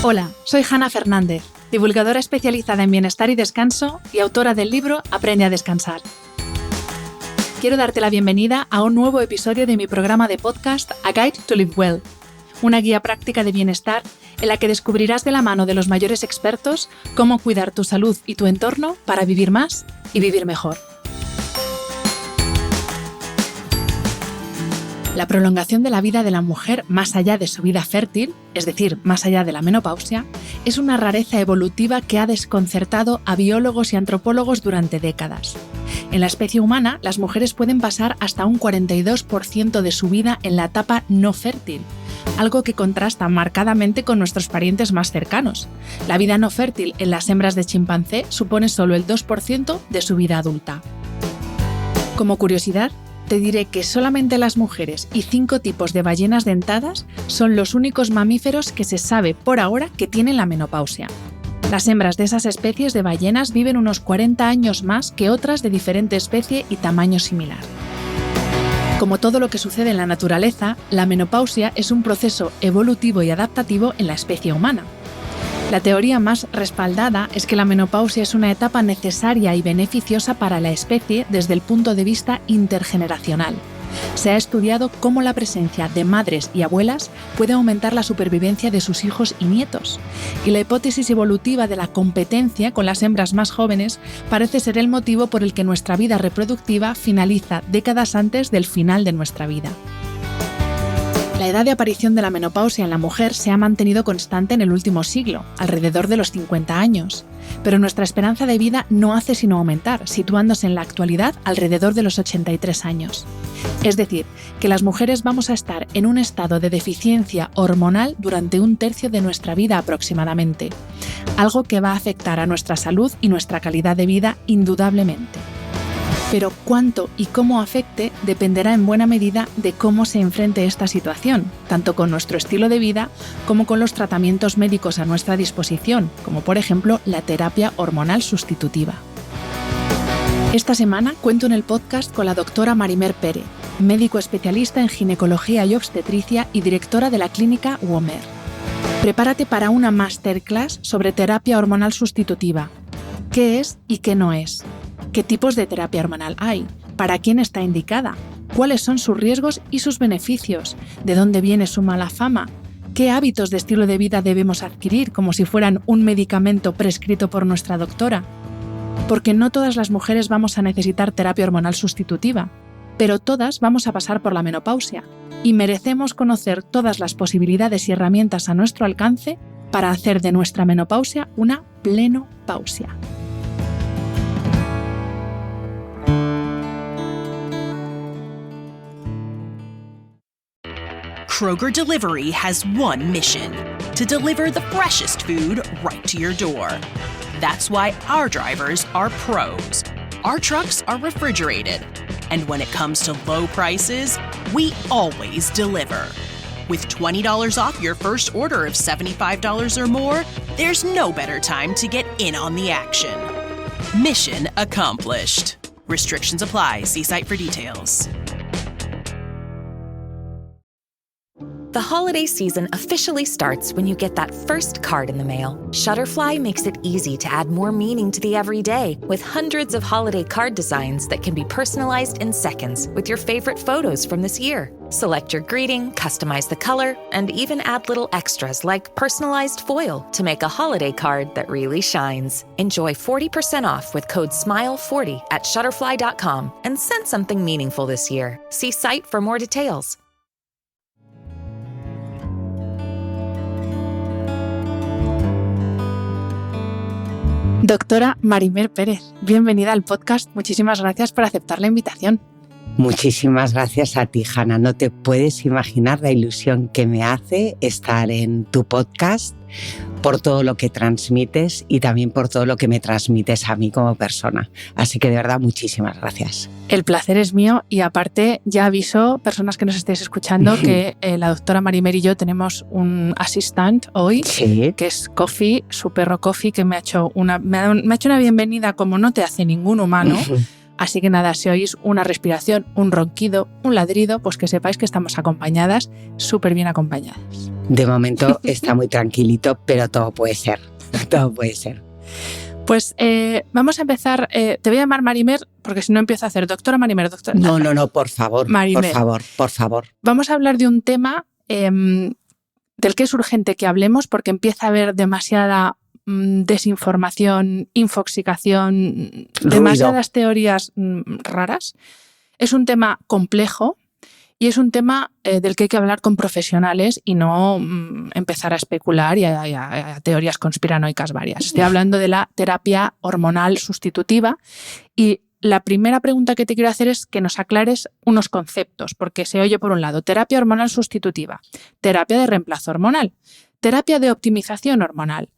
Hola, soy Hanna Fernández, divulgadora especializada en bienestar y descanso y autora del libro Aprende a descansar. Quiero darte la bienvenida a un nuevo episodio de mi programa de podcast A Guide to Live Well, una guía práctica de bienestar en la que descubrirás de la mano de los mayores expertos cómo cuidar tu salud y tu entorno para vivir más y vivir mejor. La prolongación de la vida de la mujer más allá de su vida fértil, es decir, más allá de la menopausia, es una rareza evolutiva que ha desconcertado a biólogos y antropólogos durante décadas. En la especie humana, las mujeres pueden pasar hasta un 42% de su vida en la etapa no fértil, algo que contrasta marcadamente con nuestros parientes más cercanos. La vida no fértil en las hembras de chimpancé supone solo el 2% de su vida adulta. Como curiosidad, te diré que solamente las mujeres y 5 tipos de ballenas dentadas son los únicos mamíferos que se sabe por ahora que tienen la menopausia. Las hembras de esas especies de ballenas viven unos 40 años más que otras de diferente especie y tamaño similar. Como todo lo que sucede en la naturaleza, la menopausia es un proceso evolutivo y adaptativo en la especie humana. La teoría más respaldada es que la menopausia es una etapa necesaria y beneficiosa para la especie desde el punto de vista intergeneracional. Se ha estudiado cómo la presencia de madres y abuelas puede aumentar la supervivencia de sus hijos y nietos. Y la hipótesis evolutiva de la competencia con las hembras más jóvenes parece ser el motivo por el que nuestra vida reproductiva finaliza décadas antes del final de nuestra vida. La edad de aparición de la menopausia en la mujer se ha mantenido constante en el último siglo, alrededor de los 50 años, pero nuestra esperanza de vida no hace sino aumentar, situándose en la actualidad alrededor de los 83 años. Es decir, que las mujeres vamos a estar en un estado de deficiencia hormonal durante un tercio de nuestra vida aproximadamente, algo que va a afectar a nuestra salud y nuestra calidad de vida indudablemente. Pero cuánto y cómo afecte dependerá en buena medida de cómo se enfrente esta situación, tanto con nuestro estilo de vida como con los tratamientos médicos a nuestra disposición, como por ejemplo la terapia hormonal sustitutiva. Esta semana cuento en el podcast con la doctora Marimer Pérez, médico especialista en ginecología y obstetricia y directora de la clínica WOMER. Prepárate para una masterclass sobre terapia hormonal sustitutiva. ¿Qué es y qué no es? ¿Qué tipos de terapia hormonal hay? ¿Para quién está indicada? ¿Cuáles son sus riesgos y sus beneficios? ¿De dónde viene su mala fama? ¿Qué hábitos de estilo de vida debemos adquirir como si fueran un medicamento prescrito por nuestra doctora? Porque no todas las mujeres vamos a necesitar terapia hormonal sustitutiva, pero todas vamos a pasar por la menopausia y merecemos conocer todas las posibilidades y herramientas a nuestro alcance para hacer de nuestra menopausia una plenopausia. Kroger Delivery has one mission: to deliver the freshest food right to your door. That's why our drivers are pros. Our trucks are refrigerated. And when it comes to low prices, we always deliver. With $20 off your first order of $75 or more, there's no better time to get in on the action. Mission accomplished. Restrictions apply. See site for details. The holiday season officially starts when you get that first card in the mail. Shutterfly makes it easy to add more meaning to the everyday with hundreds of holiday card designs that can be personalized in seconds with your favorite photos from this year. Select your greeting, customize the color, and even add little extras like personalized foil to make a holiday card that really shines. Enjoy 40% off with code SMILE40 at Shutterfly.com and send something meaningful this year. See site for more details. Doctora Marimer Pérez, bienvenida al podcast. Muchísimas gracias por aceptar la invitación. Muchísimas gracias a ti, Hanna. No te puedes imaginar la ilusión que me hace estar en tu podcast, por todo lo que transmites y también por todo lo que me transmites a mí como persona. Así que de verdad, muchísimas gracias. El placer es mío y aparte ya aviso, personas que nos estéis escuchando, que la doctora Marimer y yo tenemos un assistant hoy, sí, que es Coffee, su perro Coffee, que me ha hecho una bienvenida como no te hace ningún humano. Así que nada, si oís una respiración, un ronquido, un ladrido, pues que sepáis que estamos acompañadas, súper bien acompañadas. De momento está muy tranquilito, pero todo puede ser. Todo puede ser. Pues vamos a empezar. Te voy a llamar Marimer, porque si no empiezo a hacer doctora Marimer, doctora. No, por favor, Marimer. por favor. Vamos a hablar de un tema del que es urgente que hablemos, porque empieza a haber demasiada desinformación, infoxicación, demasiadas teorías raras. Es un tema complejo y es un tema del que hay que hablar con profesionales y no empezar a especular y a teorías conspiranoicas varias. Estoy hablando de la terapia hormonal sustitutiva y la primera pregunta que te quiero hacer es que nos aclares unos conceptos, porque se oye por un lado terapia hormonal sustitutiva, terapia de reemplazo hormonal, terapia de optimización hormonal.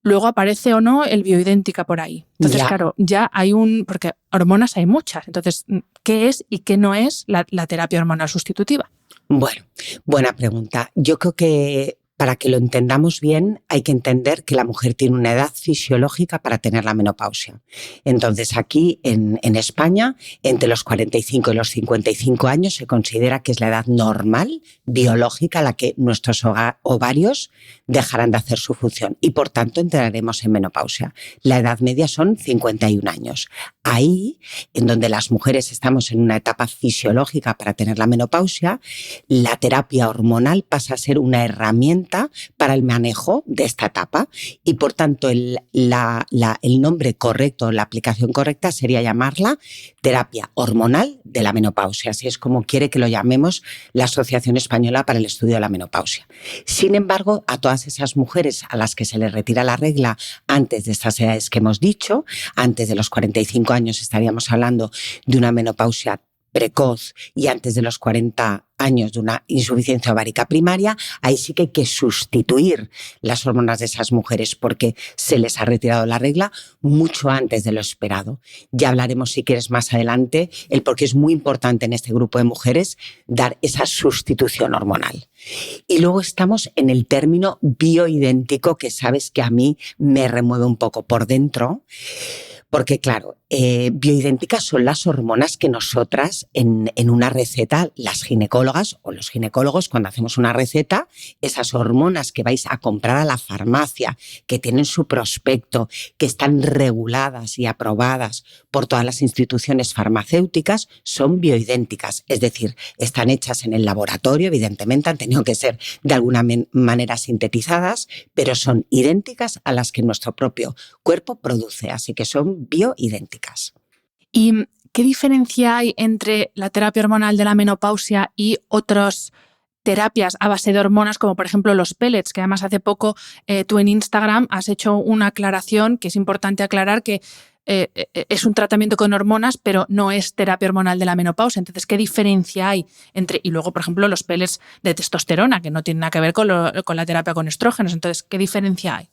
Luego aparece o no el bioidéntica por ahí. Entonces, claro, ya hay porque hormonas hay muchas. Entonces, ¿qué es y qué no es la terapia hormonal sustitutiva? Bueno, buena pregunta. Yo creo que para que lo entendamos bien hay que entender que la mujer tiene una edad fisiológica para tener la menopausia. Entonces, aquí en España, entre los 45 y los 55 años se considera que es la edad normal, biológica, a la que nuestros ovarios dejarán de hacer su función y, por tanto, entraremos en menopausia. La edad media son 51 años. Ahí, en donde las mujeres estamos en una etapa fisiológica para tener la menopausia, la terapia hormonal pasa a ser una herramienta para el manejo de esta etapa y, por tanto, el nombre correcto, la aplicación correcta sería llamarla terapia hormonal de la menopausia. Así es como quiere que lo llamemos la Asociación Española para el Estudio de la Menopausia. Sin embargo, a todas esas mujeres a las que se les retira la regla antes de estas edades que hemos dicho, antes de los 45 años estaríamos hablando de una menopausia precoz y antes de los 40 años de una insuficiencia ovárica primaria, ahí sí que hay que sustituir las hormonas de esas mujeres porque se les ha retirado la regla mucho antes de lo esperado. Ya hablaremos, si quieres, más adelante el por qué es muy importante en este grupo de mujeres dar esa sustitución hormonal. Y luego estamos en el término bioidéntico, que sabes que a mí me remueve un poco por dentro. Porque, claro, bioidénticas son las hormonas que nosotras en una receta, las ginecólogas o los ginecólogos, cuando hacemos una receta, esas hormonas que vais a comprar a la farmacia, que tienen su prospecto, que están reguladas y aprobadas por todas las instituciones farmacéuticas, son bioidénticas. Es decir, están hechas en el laboratorio, evidentemente han tenido que ser de alguna manera sintetizadas, pero son idénticas a las que nuestro propio cuerpo produce, así que son bioidénticas. ¿Y qué diferencia hay entre la terapia hormonal de la menopausia y otras terapias a base de hormonas, como por ejemplo los pellets, que además hace poco tú en Instagram has hecho una aclaración que es importante aclarar que es un tratamiento con hormonas, pero no es terapia hormonal de la menopausia? Entonces, ¿qué diferencia hay entre...? Y luego, por ejemplo, los pellets de testosterona, que no tienen nada que ver con la terapia con estrógenos. Entonces, ¿qué diferencia hay?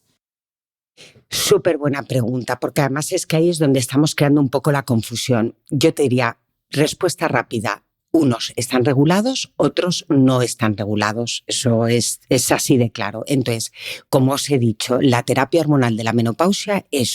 Súper buena pregunta, porque además es que ahí es donde estamos creando un poco la confusión. Yo te diría, respuesta rápida. Unos están regulados, otros no están regulados. Eso es así de claro. Entonces, como os he dicho, la terapia hormonal de la menopausia ya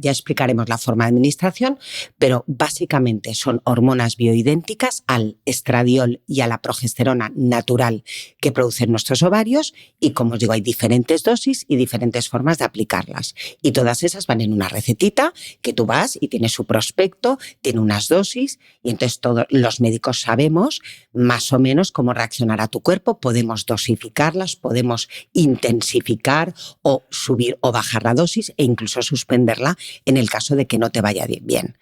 explicaremos la forma de administración, pero básicamente son hormonas bioidénticas al estradiol y a la progesterona natural que producen nuestros ovarios y, como os digo, hay diferentes dosis y diferentes formas de aplicarlas. Y todas esas van en una recetita que tú vas y tiene su prospecto, tiene unas dosis. Y entonces todos los médicos sabemos más o menos cómo reaccionar a tu cuerpo, podemos dosificarlas, podemos intensificar o subir o bajar la dosis e incluso suspenderla en el caso de que no te vaya bien.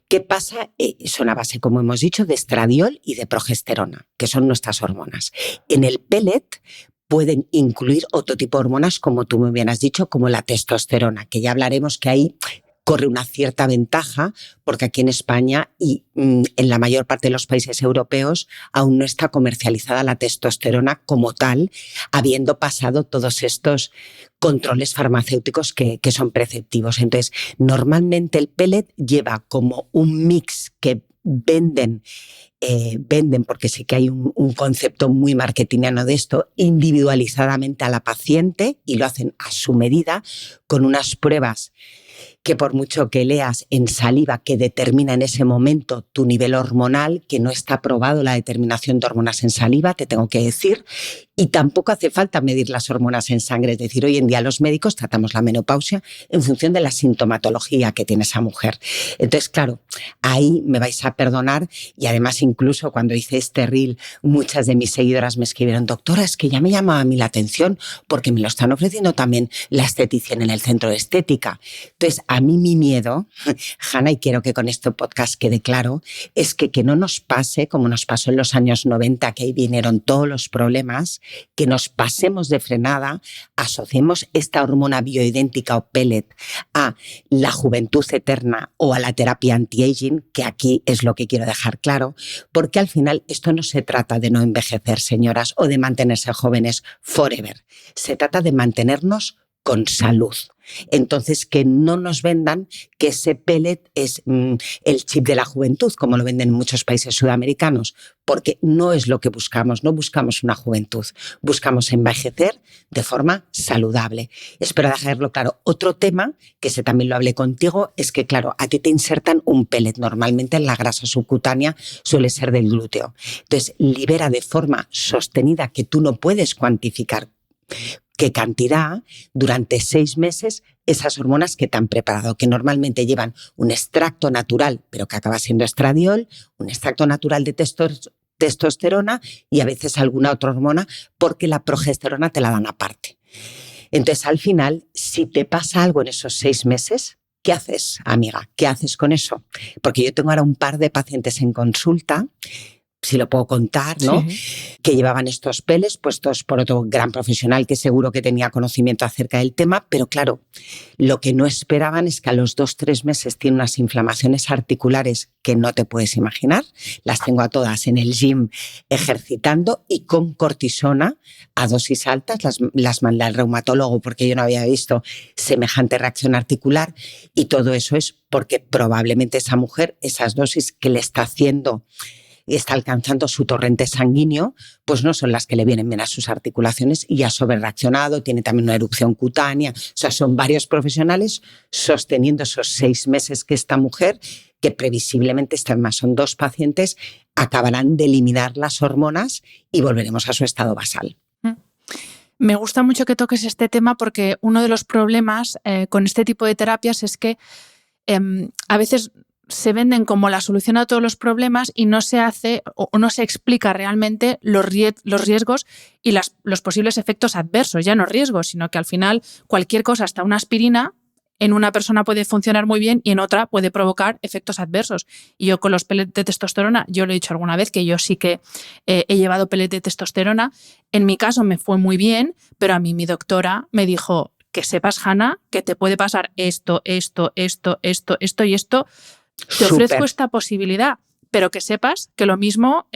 ¿Qué pasa? Son a base, como hemos dicho, de estradiol y de progesterona, que son nuestras hormonas. En el pellet pueden incluir otro tipo de hormonas, como tú muy bien has dicho, como la testosterona, que ya hablaremos que ahí corre una cierta ventaja porque aquí en España y en la mayor parte de los países europeos aún no está comercializada la testosterona como tal, habiendo pasado todos estos controles farmacéuticos que son preceptivos. Entonces, normalmente el pellet lleva como un mix que venden porque sí que hay un concepto muy marketingiano de esto, individualizadamente a la paciente, y lo hacen a su medida con unas pruebas que por mucho que leas en saliva que determina en ese momento tu nivel hormonal, que no está probado la determinación de hormonas en saliva, te tengo que decir, y tampoco hace falta medir las hormonas en sangre. Es decir, hoy en día los médicos tratamos la menopausia en función de la sintomatología que tiene esa mujer. Entonces, claro, ahí me vais a perdonar, y además incluso cuando hice este reel, muchas de mis seguidoras me escribieron: doctora, es que ya me llamaba a mí la atención porque me lo están ofreciendo también la esteticien en el centro de estética. Entonces, a mí mi miedo, Hanna, y quiero que con este podcast quede claro, es que no nos pase como nos pasó en los años 90, que ahí vinieron todos los problemas, que nos pasemos de frenada, asociemos esta hormona bioidéntica o pellet a la juventud eterna o a la terapia anti-aging, que aquí es lo que quiero dejar claro, porque al final esto no se trata de no envejecer, señoras, o de mantenerse jóvenes forever. Se trata de mantenernos con salud. Entonces, que no nos vendan que ese pellet es el chip de la juventud, como lo venden en muchos países sudamericanos, porque no es lo que buscamos. No buscamos una juventud, buscamos envejecer de forma saludable. Espero dejarlo claro. Otro tema, que ese también lo hablé contigo, es que, claro, a ti te insertan un pellet. Normalmente en la grasa subcutánea suele ser del glúteo. Entonces, libera de forma sostenida, que tú no puedes cuantificar qué cantidad, durante 6 meses, esas hormonas que te han preparado, que normalmente llevan un extracto natural, pero que acaba siendo estradiol, un extracto natural de testosterona y a veces alguna otra hormona, porque la progesterona te la dan aparte. Entonces, al final, si te pasa algo en esos 6 meses, ¿qué haces, amiga? ¿Qué haces con eso? Porque yo tengo ahora un par de pacientes en consulta, si lo puedo contar, ¿no? Sí. Que llevaban estos pellets puestos por otro gran profesional que seguro que tenía conocimiento acerca del tema, pero claro, lo que no esperaban es que a los 2-3 meses tienen unas inflamaciones articulares que no te puedes imaginar. Las tengo a todas en el gym ejercitando y con cortisona a dosis altas. Las mandé al reumatólogo porque yo no había visto semejante reacción articular, y todo eso es porque probablemente esa mujer, esas dosis que le está haciendo y está alcanzando su torrente sanguíneo, pues no son las que le vienen bien a sus articulaciones, y ha sobrereaccionado, tiene también una erupción cutánea. O sea, son varios profesionales sosteniendo esos 6 meses que esta mujer, que previsiblemente, además son 2 pacientes, acabarán de eliminar las hormonas y volveremos a su estado basal. Me gusta mucho que toques este tema, porque uno de los problemas con este tipo de terapias es que a veces se venden como la solución a todos los problemas y no se hace o no se explica realmente los riesgos y los posibles efectos adversos. Ya no riesgos, sino que al final cualquier cosa, hasta una aspirina, en una persona puede funcionar muy bien y en otra puede provocar efectos adversos. Y yo con los pellets de testosterona, yo lo he dicho alguna vez, que yo sí que he llevado pellets de testosterona. En mi caso me fue muy bien, pero a mí mi doctora me dijo: que sepas, Hanna, que te puede pasar esto y esto. Te ofrezco esta posibilidad, pero que sepas que lo mismo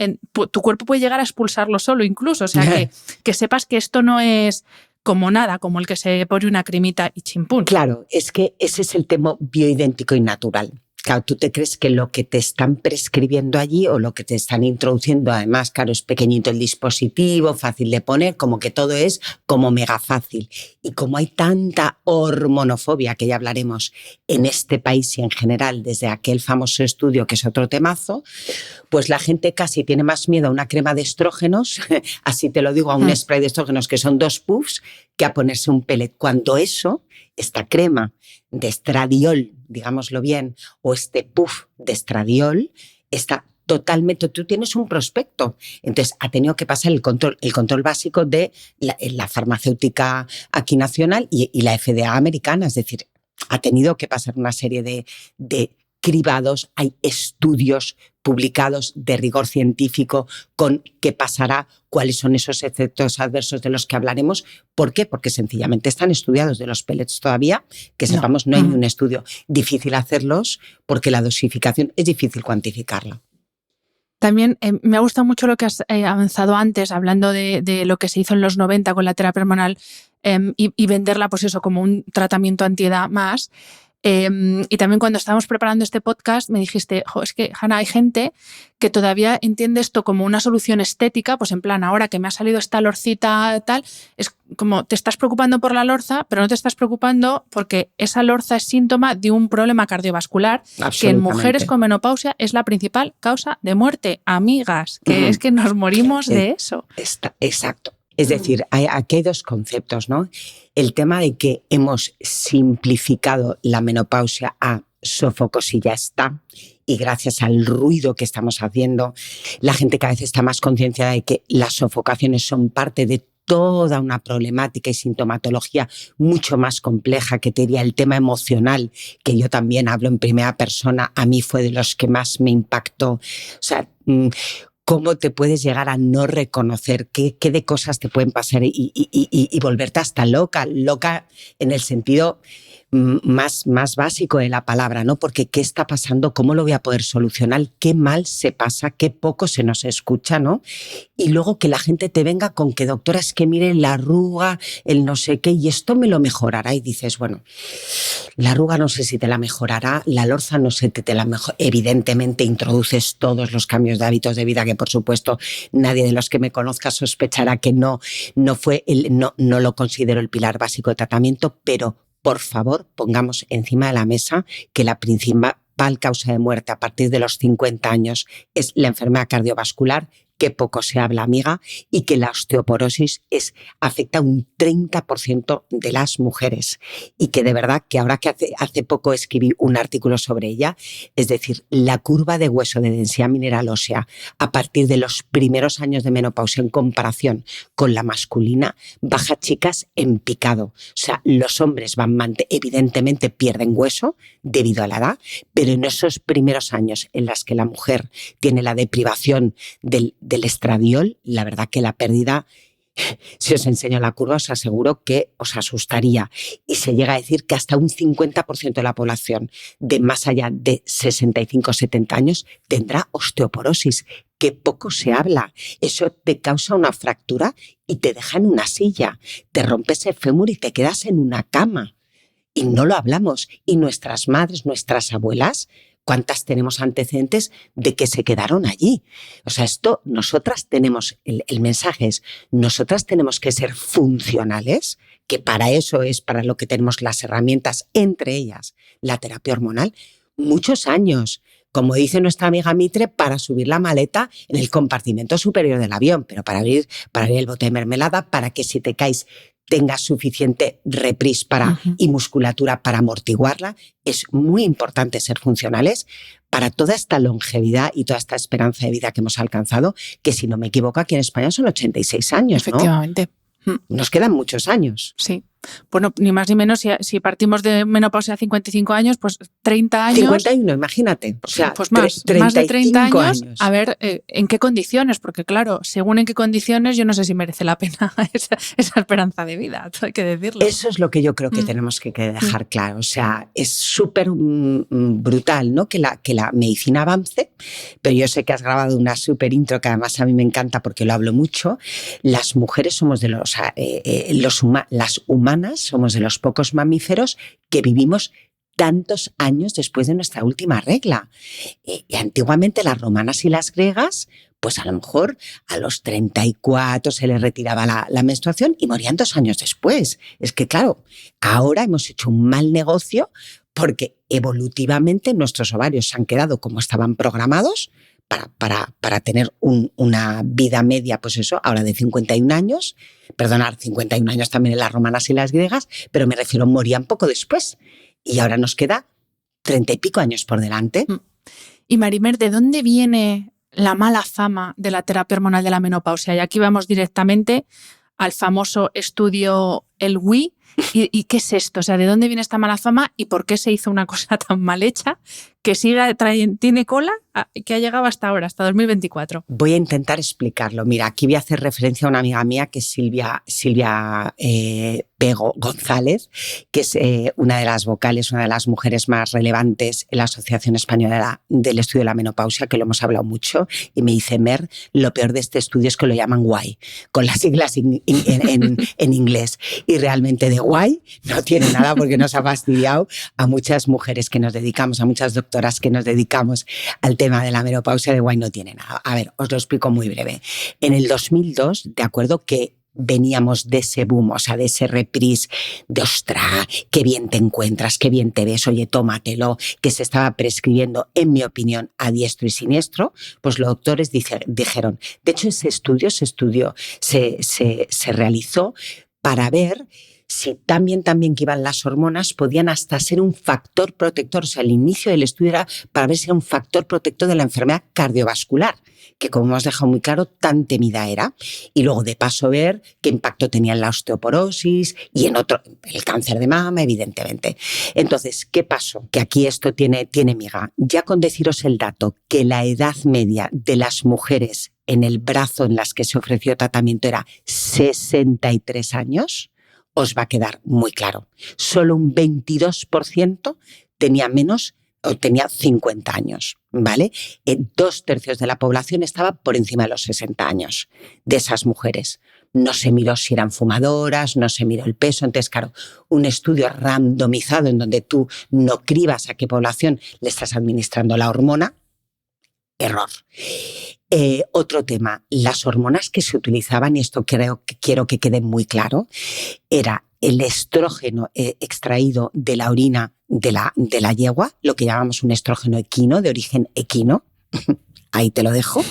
tu cuerpo puede llegar a expulsarlo solo incluso. O sea, que sepas que esto no es como nada, como el que se pone una cremita y chimpún. Claro, es que ese es el tema bioidéntico y natural. Claro, tú te crees que lo que te están prescribiendo allí o lo que te están introduciendo, además, claro, es pequeñito el dispositivo, fácil de poner, como que todo es como mega fácil. Y como hay tanta hormonofobia, que ya hablaremos en este país y en general desde aquel famoso estudio, que es otro temazo, pues la gente casi tiene más miedo a una crema de estrógenos, así te lo digo, a un spray de estrógenos que son 2 puffs, que a ponerse un pellet. Cuando eso, esta crema de estradiol, digámoslo bien, o este puff de estradiol, está totalmente, tú tienes un prospecto. Entonces ha tenido que pasar el control básico de la farmacéutica aquí nacional y la FDA americana. Es decir, ha tenido que pasar una serie de cribados. Hay estudios publicados de rigor científico con qué pasará, cuáles son esos efectos adversos de los que hablaremos. ¿Por qué? Porque sencillamente están estudiados. De los pellets todavía, que sepamos, no hay un estudio. Difícil hacerlos porque la dosificación es difícil cuantificarla. También me ha gustado mucho lo que has avanzado antes, hablando de lo que se hizo en los 90 con la terapia hormonal y venderla, pues eso, como un tratamiento antiedad más. Y también cuando estábamos preparando este podcast me dijiste, es que, Hanna, hay gente que todavía entiende esto como una solución estética, pues en plan, ahora que me ha salido esta lorcita tal, es como te estás preocupando por la lorza, pero no te estás preocupando porque esa lorza es síntoma de un problema cardiovascular que en mujeres con menopausia es la principal causa de muerte, amigas, que es que nos morimos de eso. Exacto. Es decir, aquí hay dos conceptos, ¿no? El tema de que hemos simplificado la menopausia a sofocos y ya está, y gracias al ruido que estamos haciendo, la gente cada vez está más concienciada de que las sofocaciones son parte de toda una problemática y sintomatología mucho más compleja, que te diría el tema emocional, que yo también hablo en primera persona, a mí fue de los que más me impactó. O sea, cómo te puedes llegar a no reconocer qué de cosas te pueden pasar y volverte hasta loca en el sentido más básico de la palabra, ¿no? Porque ¿qué está pasando? ¿Cómo lo voy a poder solucionar? ¿Qué mal se pasa? ¿Qué poco se nos escucha, ¿no? Y luego que la gente te venga con que, doctora, es que mire la arruga, el no sé qué, y esto me lo mejorará. Y dices, bueno, la arruga no sé si te la mejorará, la lorza no sé si te la mejorará. Evidentemente introduces todos los cambios de hábitos de vida que, por supuesto, nadie de los que me conozca sospechará que no lo considero el pilar básico de tratamiento, pero por favor, pongamos encima de la mesa que la principal causa de muerte a partir de los 50 años es la enfermedad cardiovascular, que poco se habla, amiga, y que la osteoporosis afecta a un 30% de las mujeres. Y que de verdad que ahora que hace poco escribí un artículo sobre ella, es decir, la curva de hueso de densidad mineral ósea a partir de los primeros años de menopausia en comparación con la masculina, baja, chicas, en picado. O sea, los hombres evidentemente pierden hueso debido a la edad, pero en esos primeros años en los que la mujer tiene la deprivación del estradiol, la verdad que la pérdida, si os enseño la curva, os aseguro que os asustaría. Y se llega a decir que hasta un 50% de la población de más allá de 65 o 70 años tendrá osteoporosis, que poco se habla. Eso te causa una fractura y te deja en una silla, te rompes el fémur y te quedas en una cama. Y no lo hablamos. Y nuestras madres, nuestras abuelas, ¿cuántas tenemos antecedentes de que se quedaron allí? O sea, nosotras tenemos, el mensaje es, nosotras tenemos que ser funcionales, que para eso es para lo que tenemos las herramientas, entre ellas la terapia hormonal, muchos años. Como dice nuestra amiga Mitre, para subir la maleta en el compartimento superior del avión, pero para abrir el bote de mermelada, para que si te caes tengas suficiente reprise y musculatura para amortiguarla. Es muy importante ser funcionales para toda esta longevidad y toda esta esperanza de vida que hemos alcanzado, que si no me equivoco aquí en España son 86 años, ¿no? Efectivamente. Nos quedan muchos años. Sí. Bueno, ni más ni menos, si partimos de menopausia a 55 años, pues 30 años... 51, imagínate. O sea, pues más de 30 años. A ver, ¿en qué condiciones? Porque claro, según en qué condiciones, yo no sé si merece la pena esa esperanza de vida, hay que decirlo. Eso es lo que yo creo que tenemos que dejar claro. O sea, es súper brutal, ¿no? Que la medicina avance, pero yo sé que has grabado una súper intro que además a mí me encanta porque lo hablo mucho. Las mujeres somos de las humanas somos de los pocos mamíferos que vivimos tantos años después de nuestra última regla. Y antiguamente las romanas y las griegas, pues a lo mejor a los 34 se les retiraba la menstruación y morían 2 años después. Es que claro, ahora hemos hecho un mal negocio porque evolutivamente nuestros ovarios se han quedado como estaban programados para tener una vida media, pues eso, ahora de 51 años, 51 años también en las romanas y las griegas, pero me refiero, morían poco después. Y ahora nos queda 30 y pico años por delante. Y Marimer, ¿de dónde viene la mala fama de la terapia hormonal de la menopausia? Y aquí vamos directamente al famoso estudio El WI. ¿Y qué es esto? O sea, ¿de dónde viene esta mala fama y por qué se hizo una cosa tan mal hecha que tiene cola que ha llegado hasta ahora, hasta 2024? Voy a intentar explicarlo. Mira, aquí voy a hacer referencia a una amiga mía que es Silvia Pego González, que es una de las vocales, una de las mujeres más relevantes en la Asociación Española del Estudio de la Menopausia, que lo hemos hablado mucho, y me dice, Mer, lo peor de este estudio es que lo llaman guay, con las siglas en inglés. Y realmente de guay no tiene nada, porque nos ha fastidiado a muchas mujeres que nos dedicamos, a muchas doctoras que nos dedicamos al tema de la menopausia. De guay no tiene nada. A ver, os lo explico muy breve. En el 2002, de acuerdo que veníamos de ese boom, o sea, de ese reprise de ostras, qué bien te encuentras, qué bien te ves, oye, tómatelo, que se estaba prescribiendo, en mi opinión, a diestro y siniestro, pues los doctores dijeron, de hecho ese estudio se realizó para ver si también que iban las hormonas podían hasta ser un factor protector. O sea, el inicio del estudio era para ver si era un factor protector de la enfermedad cardiovascular, que como hemos dejado muy claro, tan temida era. Y luego de paso ver qué impacto tenía en la osteoporosis y en el cáncer de mama, evidentemente. Entonces, ¿qué pasó? Que aquí esto tiene miga. Ya con deciros el dato que la edad media de las mujeres en el brazo en las que se ofreció tratamiento era 63 años, os va a quedar muy claro. Solo un 22% tenía menos o tenía 50 años, ¿vale? 2/3 de la población estaba por encima de los 60 años de esas mujeres. No se miró si eran fumadoras, no se miró el peso. Entonces, claro, un estudio randomizado en donde tú no cribas a qué población le estás administrando la hormona, error. Otro tema, las hormonas que se utilizaban, y esto quiero que quede muy claro, era el estrógeno extraído de la orina de la yegua, lo que llamamos un estrógeno equino, de origen equino, ahí te lo dejo,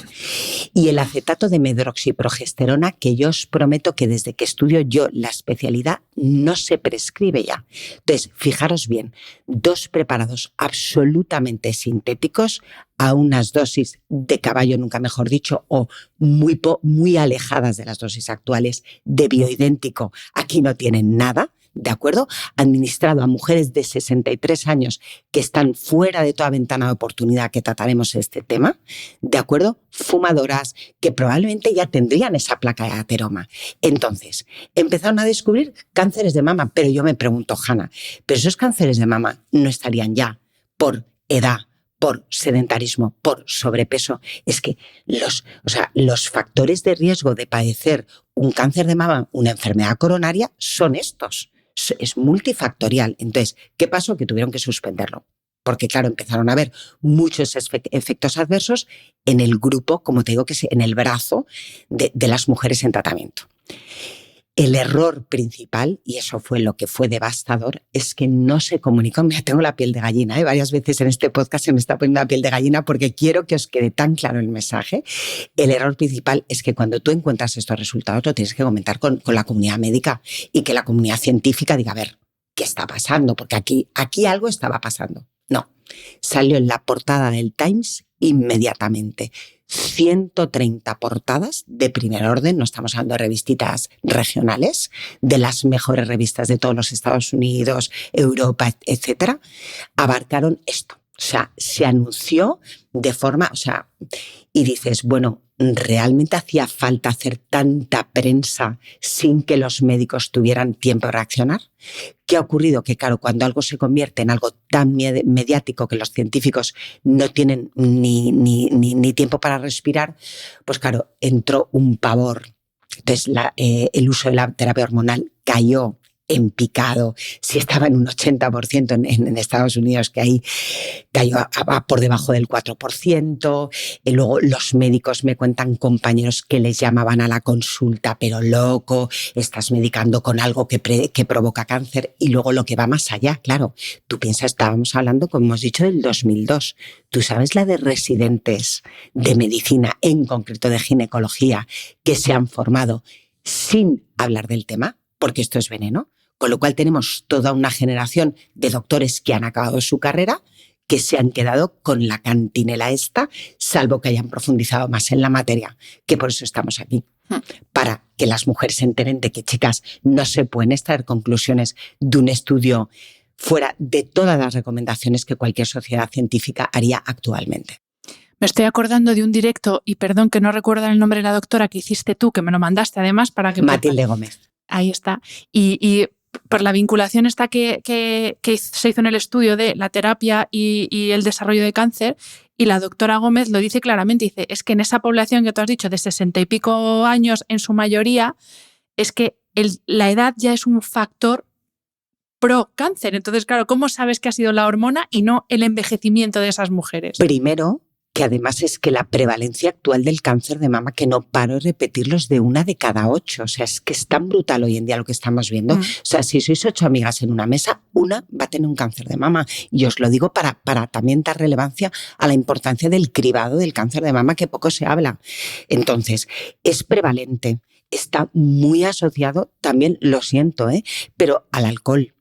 y el acetato de medroxiprogesterona, que yo os prometo que desde que estudio yo la especialidad no se prescribe ya. Entonces, fijaros bien, 2 preparados absolutamente sintéticos a unas dosis de caballo, nunca mejor dicho, o muy alejadas de las dosis actuales de bioidéntico. Aquí no tienen nada, ¿de acuerdo? Administrado a mujeres de 63 años que están fuera de toda ventana de oportunidad, que trataremos este tema, ¿de acuerdo? Fumadoras que probablemente ya tendrían esa placa de ateroma. Entonces, empezaron a descubrir cánceres de mama, pero yo me pregunto, Hanna, ¿pero esos cánceres de mama no estarían ya por edad, por sedentarismo, por sobrepeso? Es que los factores de riesgo de padecer un cáncer de mama, una enfermedad coronaria, son estos. Es multifactorial. Entonces, ¿qué pasó? Que tuvieron que suspenderlo. Porque, claro, empezaron a haber muchos efectos adversos en el grupo, como te digo, que es en el brazo de las mujeres en tratamiento. El error principal, y eso fue lo que fue devastador, es que no se comunicó. Mira, tengo la piel de gallina, varias veces en este podcast se me está poniendo la piel de gallina porque quiero que os quede tan claro el mensaje. El error principal es que cuando tú encuentras estos resultados lo tienes que comentar con la comunidad médica y que la comunidad científica diga, a ver, ¿qué está pasando? Porque aquí algo estaba pasando. No, salió en la portada del Times inmediatamente. 130 portadas de primer orden, no estamos hablando de revistitas regionales, de las mejores revistas de todos los Estados Unidos, Europa, etcétera, abarcaron esto. O sea, se anunció de forma, y dices, bueno, ¿realmente hacía falta hacer tanta prensa sin que los médicos tuvieran tiempo de reaccionar? ¿Qué ha ocurrido? Que claro, cuando algo se convierte en algo tan mediático que los científicos no tienen ni tiempo para respirar, pues claro, entró un pavor. Entonces el uso de la terapia hormonal cayó en picado. Si estaba en un 80% en Estados Unidos, que ahí cayó por debajo del 4%. Luego los médicos me cuentan compañeros que les llamaban a la consulta, pero loco, estás medicando con algo que provoca cáncer. Y luego lo que va más allá, claro, tú piensas, estábamos hablando, como hemos dicho, del 2002. Tú sabes la de residentes de medicina, en concreto de ginecología, que se han formado sin hablar del tema, porque esto es veneno. Con lo cual tenemos toda una generación de doctores que han acabado su carrera, que se han quedado con la cantinela esta, salvo que hayan profundizado más en la materia, que por eso estamos aquí. Para que las mujeres se enteren de que, chicas, no se pueden extraer conclusiones de un estudio fuera de todas las recomendaciones que cualquier sociedad científica haría actualmente. Me estoy acordando de un directo, y perdón que no recuerdo el nombre de la doctora que hiciste tú, que me lo mandaste además para que... Matilde Gómez. Ahí está. Y por la vinculación esta que se hizo en el estudio de la terapia y el desarrollo de cáncer, y la doctora Gómez lo dice claramente, dice, es que en esa población que tú has dicho de 60 y pico años, en su mayoría, es que la edad ya es un factor pro cáncer. Entonces, claro, ¿cómo sabes que ha sido la hormona y no el envejecimiento de esas mujeres? Primero, que además es que la prevalencia actual del cáncer de mama, que no paro de repetirlos, de 1 de cada 8. O sea, es que es tan brutal hoy en día lo que estamos viendo. O sea, si sois 8 amigas en una mesa, una va a tener un cáncer de mama. Y os lo digo para también dar relevancia a la importancia del cribado del cáncer de mama, que poco se habla. Entonces, es prevalente. Está muy asociado, también lo siento, pero al alcohol.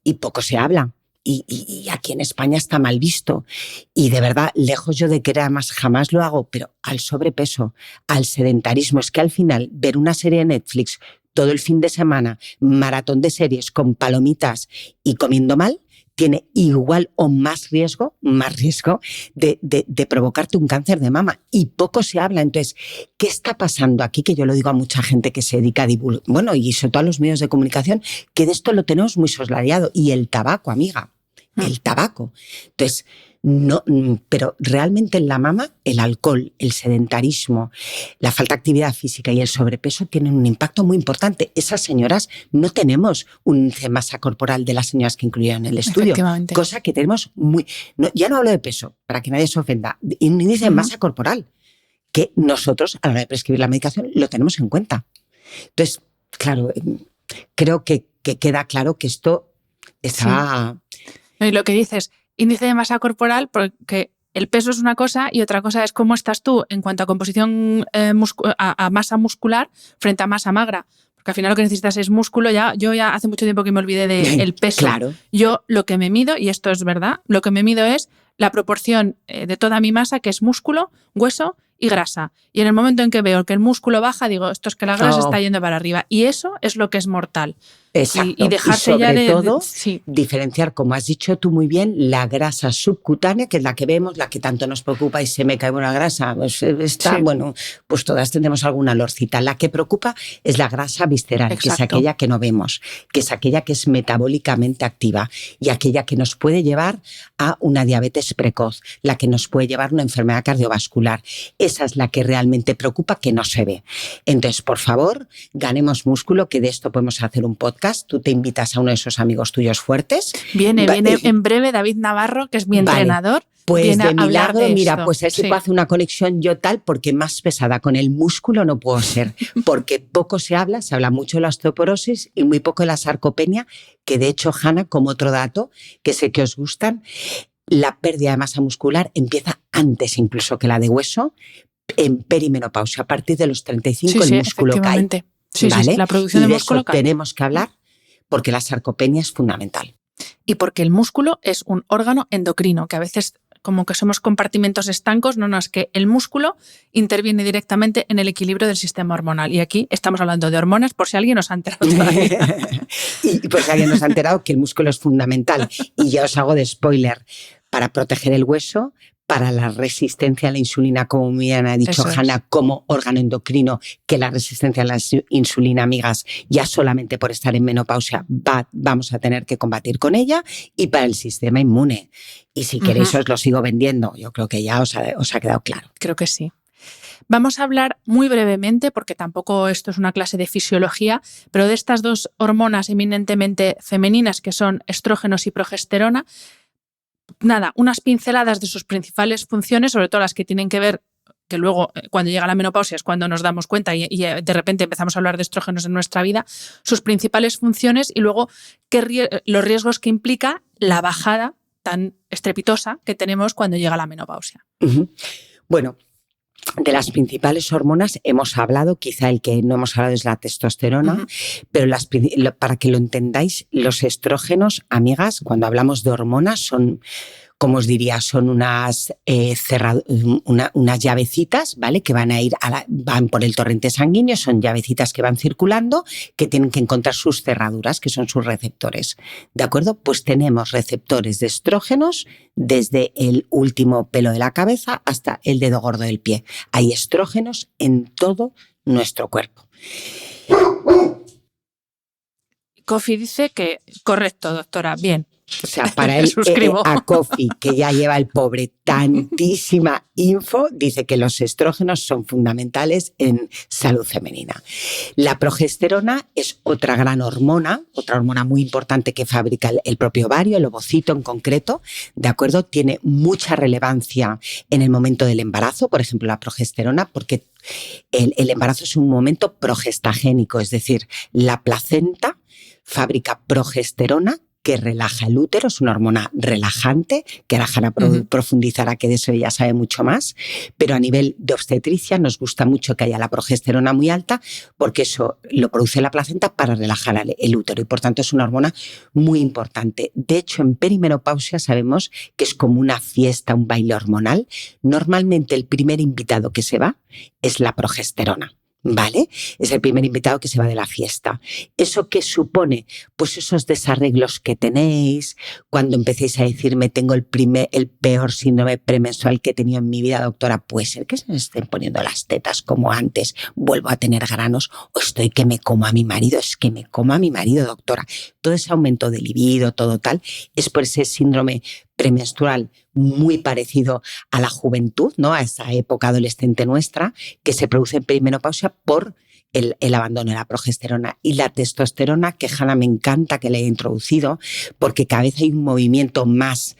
Y poco se habla. Y aquí en España está mal visto. Y de verdad, lejos yo de querer, además jamás lo hago, pero al sobrepeso, al sedentarismo, es que al final ver una serie de Netflix todo el fin de semana, maratón de series con palomitas y comiendo mal, tiene igual o más riesgo de provocarte un cáncer de mama. Y poco se habla. Entonces, ¿qué está pasando aquí? Que yo lo digo a mucha gente que se dedica a divulgar, bueno, y sobre todo a los medios de comunicación, que de esto lo tenemos muy soslayado. Y el tabaco, amiga, el tabaco. Entonces, no, pero realmente en la mama el alcohol, el sedentarismo, la falta de actividad física y el sobrepeso tienen un impacto muy importante. Esas señoras no tenemos un índice de masa corporal de las señoras que incluyeron en el estudio, cosa que tenemos muy... No, ya no hablo de peso, para que nadie se ofenda, un índice de masa corporal que nosotros a la hora de prescribir la medicación lo tenemos en cuenta. Entonces, claro, creo que queda claro que esto está... Sí. Y lo que dices, índice de masa corporal, porque el peso es una cosa y otra cosa es cómo estás tú en cuanto a composición a masa muscular frente a masa magra. Porque al final lo que necesitas es músculo. Yo ya hace mucho tiempo que me olvidé del peso. Claro. Yo lo que me mido, y esto es verdad, lo que me mido es la proporción de toda mi masa, que es músculo, hueso y grasa. Y en el momento en que veo que el músculo baja, digo, esto es que la grasa está yendo para arriba. Y eso es lo que es mortal. Exacto. Y dejarse sobre ya todo, sí. diferenciar, como has dicho tú muy bien, la grasa subcutánea, que es la que vemos, la que tanto nos preocupa y se me cae una grasa. Pues está, sí. Bueno, pues todas tendremos alguna olorcita. La que preocupa es la grasa visceral, exacto, que es aquella que no vemos, que es aquella que es metabólicamente activa y aquella que nos puede llevar a una diabetes precoz, la que nos puede llevar a una enfermedad cardiovascular. Esa es la que realmente preocupa, que no se ve. Entonces, por favor, ganemos músculo, que de esto podemos hacer un podcast. Tú te invitas a uno de esos amigos tuyos fuertes. Viene en breve David Navarro, que es mi entrenador. Pues viene de milagro, de mira, esto. pues a ese puedo hacer una conexión yo tal, porque más pesada con el músculo no puedo ser, porque poco se habla mucho de la osteoporosis y muy poco de la sarcopenia, que de hecho, Hanna, como otro dato, que sé que os gustan, la pérdida de masa muscular empieza antes incluso que la de hueso, en perimenopausia. A partir de los 35 el músculo cae. Sí, ¿vale? Sí, la producción de músculo cae. Tenemos que hablar porque la sarcopenia es fundamental. Y porque el músculo es un órgano endocrino, que a veces como que somos compartimentos estancos, no, es que el músculo interviene directamente en el equilibrio del sistema hormonal. Y aquí estamos hablando de hormonas, por si alguien nos ha enterado todavía. Y por si alguien nos ha enterado que el músculo es fundamental. Y ya os hago de spoiler, para proteger el hueso, para la resistencia a la insulina, como bien ha dicho Hanna, como órgano endocrino, que la resistencia a la insulina, amigas, ya solamente por estar en menopausia vamos a tener que combatir con ella, y para el sistema inmune. Y si queréis os lo sigo vendiendo, yo creo que ya os ha quedado claro. Creo que sí. Vamos a hablar muy brevemente, porque tampoco esto es una clase de fisiología, pero de estas dos hormonas eminentemente femeninas, que son estrógenos y progesterona. Nada, unas pinceladas de sus principales funciones, sobre todo las que tienen que ver, que luego cuando llega la menopausia es cuando nos damos cuenta y de repente empezamos a hablar de estrógenos en nuestra vida, sus principales funciones y luego los riesgos que implica la bajada tan estrepitosa que tenemos cuando llega la menopausia. Bueno, de las principales hormonas hemos hablado, quizá el que no hemos hablado es la testosterona, pero para que lo entendáis, los estrógenos, amigas, cuando hablamos de hormonas son como os diría, son unas llavecitas, ¿vale? Que van a ir van por el torrente sanguíneo, son llavecitas que van circulando, que tienen que encontrar sus cerraduras, que son sus receptores, ¿de acuerdo? Pues tenemos receptores de estrógenos desde el último pelo de la cabeza hasta el dedo gordo del pie. Hay estrógenos en todo nuestro cuerpo. Kofi dice que correcto, doctora, bien. O sea, para él, a Kofi, que ya lleva el pobre tantísima info, dice que los estrógenos son fundamentales en salud femenina. La progesterona es otra gran hormona, otra hormona muy importante que fabrica el propio ovario, el ovocito en concreto, ¿de acuerdo? Tiene mucha relevancia en el momento del embarazo, por ejemplo, la progesterona, porque el embarazo es un momento progestagénico, es decir, la placenta fabrica progesterona que relaja el útero, es una hormona relajante, que ahora Hanna profundizará, que de eso ella sabe mucho más, pero a nivel de obstetricia nos gusta mucho que haya la progesterona muy alta porque eso lo produce la placenta para relajar el útero y por tanto es una hormona muy importante. De hecho, en perimenopausia sabemos que es como una fiesta, un baile hormonal. Normalmente el primer invitado que se va es la progesterona. ¿Vale? Es el primer invitado que se va de la fiesta. ¿Eso qué supone? Pues esos desarreglos que tenéis, cuando empecéis a decirme tengo el peor síndrome premenstrual que he tenido en mi vida, doctora, puede ser que se me estén poniendo las tetas como antes, vuelvo a tener granos, o estoy que me como a mi marido, es que me como a mi marido, doctora. Todo ese aumento de libido, todo tal, es por ese síndrome premenstrual muy parecido a la juventud, ¿no? A esa época adolescente nuestra, que se produce en perimenopausia por el abandono de la progesterona y la testosterona, que Hanna me encanta que le haya introducido, porque cada vez hay un movimiento más.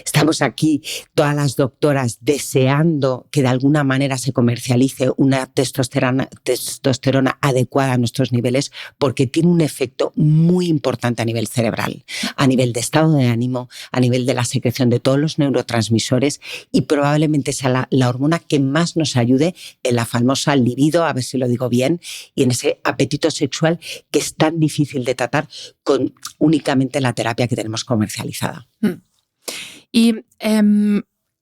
Estamos aquí, todas las doctoras, deseando que de alguna manera se comercialice una testosterona adecuada a nuestros niveles, porque tiene un efecto muy importante a nivel cerebral, a nivel de estado de ánimo, a nivel de la secreción de todos los neurotransmisores y probablemente sea la hormona que más nos ayude en la famosa libido, a ver si lo digo bien, y en ese apetito sexual que es tan difícil de tratar con únicamente la terapia que tenemos comercializada. Y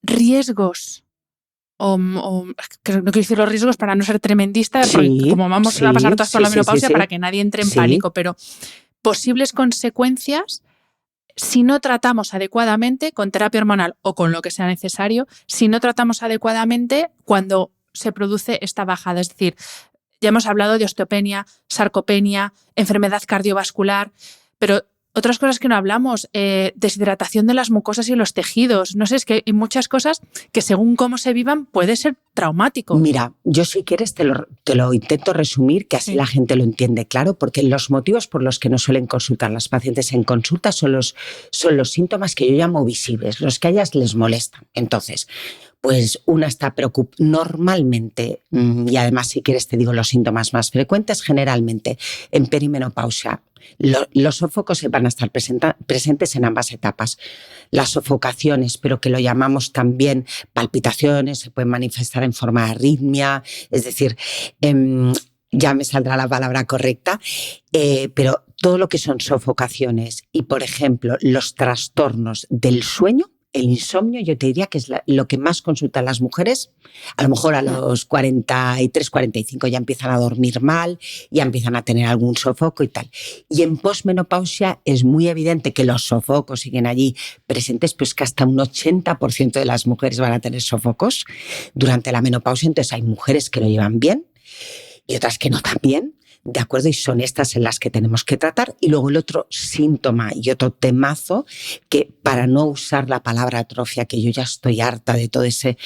riesgos, no quiero decir los riesgos para no ser tremendista, porque como vamos a pasar todas por la menopausia para que nadie entre en pánico, pero posibles consecuencias si no tratamos adecuadamente con terapia hormonal o con lo que sea necesario, si no tratamos adecuadamente cuando se produce esta bajada, es decir, ya hemos hablado de osteopenia, sarcopenia, enfermedad cardiovascular, pero otras cosas que no hablamos, deshidratación de las mucosas y los tejidos. No sé, es que hay muchas cosas que según cómo se vivan puede ser traumático. Mira, yo si quieres te lo intento resumir, que así la gente lo entiende claro, porque los motivos por los que no suelen consultar las pacientes en consulta son los síntomas que yo llamo visibles, los que a ellas les molestan. Entonces, pues una está preocupada normalmente, y además si quieres te digo los síntomas más frecuentes, generalmente en perimenopausia. Los sofocos van a estar presentes en ambas etapas. Las sofocaciones, pero que lo llamamos también palpitaciones, se pueden manifestar en forma de arritmia, es decir, ya me saldrá la palabra correcta, pero todo lo que son sofocaciones y, por ejemplo, los trastornos del sueño, el insomnio, yo te diría que es lo que más consultan las mujeres. A lo mejor a los 43, 45 ya empiezan a dormir mal, ya empiezan a tener algún sofoco y tal. Y en posmenopausia es muy evidente que los sofocos siguen allí presentes, pues que hasta un 80% de las mujeres van a tener sofocos durante la menopausia. Entonces hay mujeres que lo llevan bien y otras que no tan bien. ¿De acuerdo? Y son estas en las que tenemos que tratar. Y luego el otro síntoma y otro temazo, que para no usar la palabra atrofia, que yo ya estoy harta de todo eso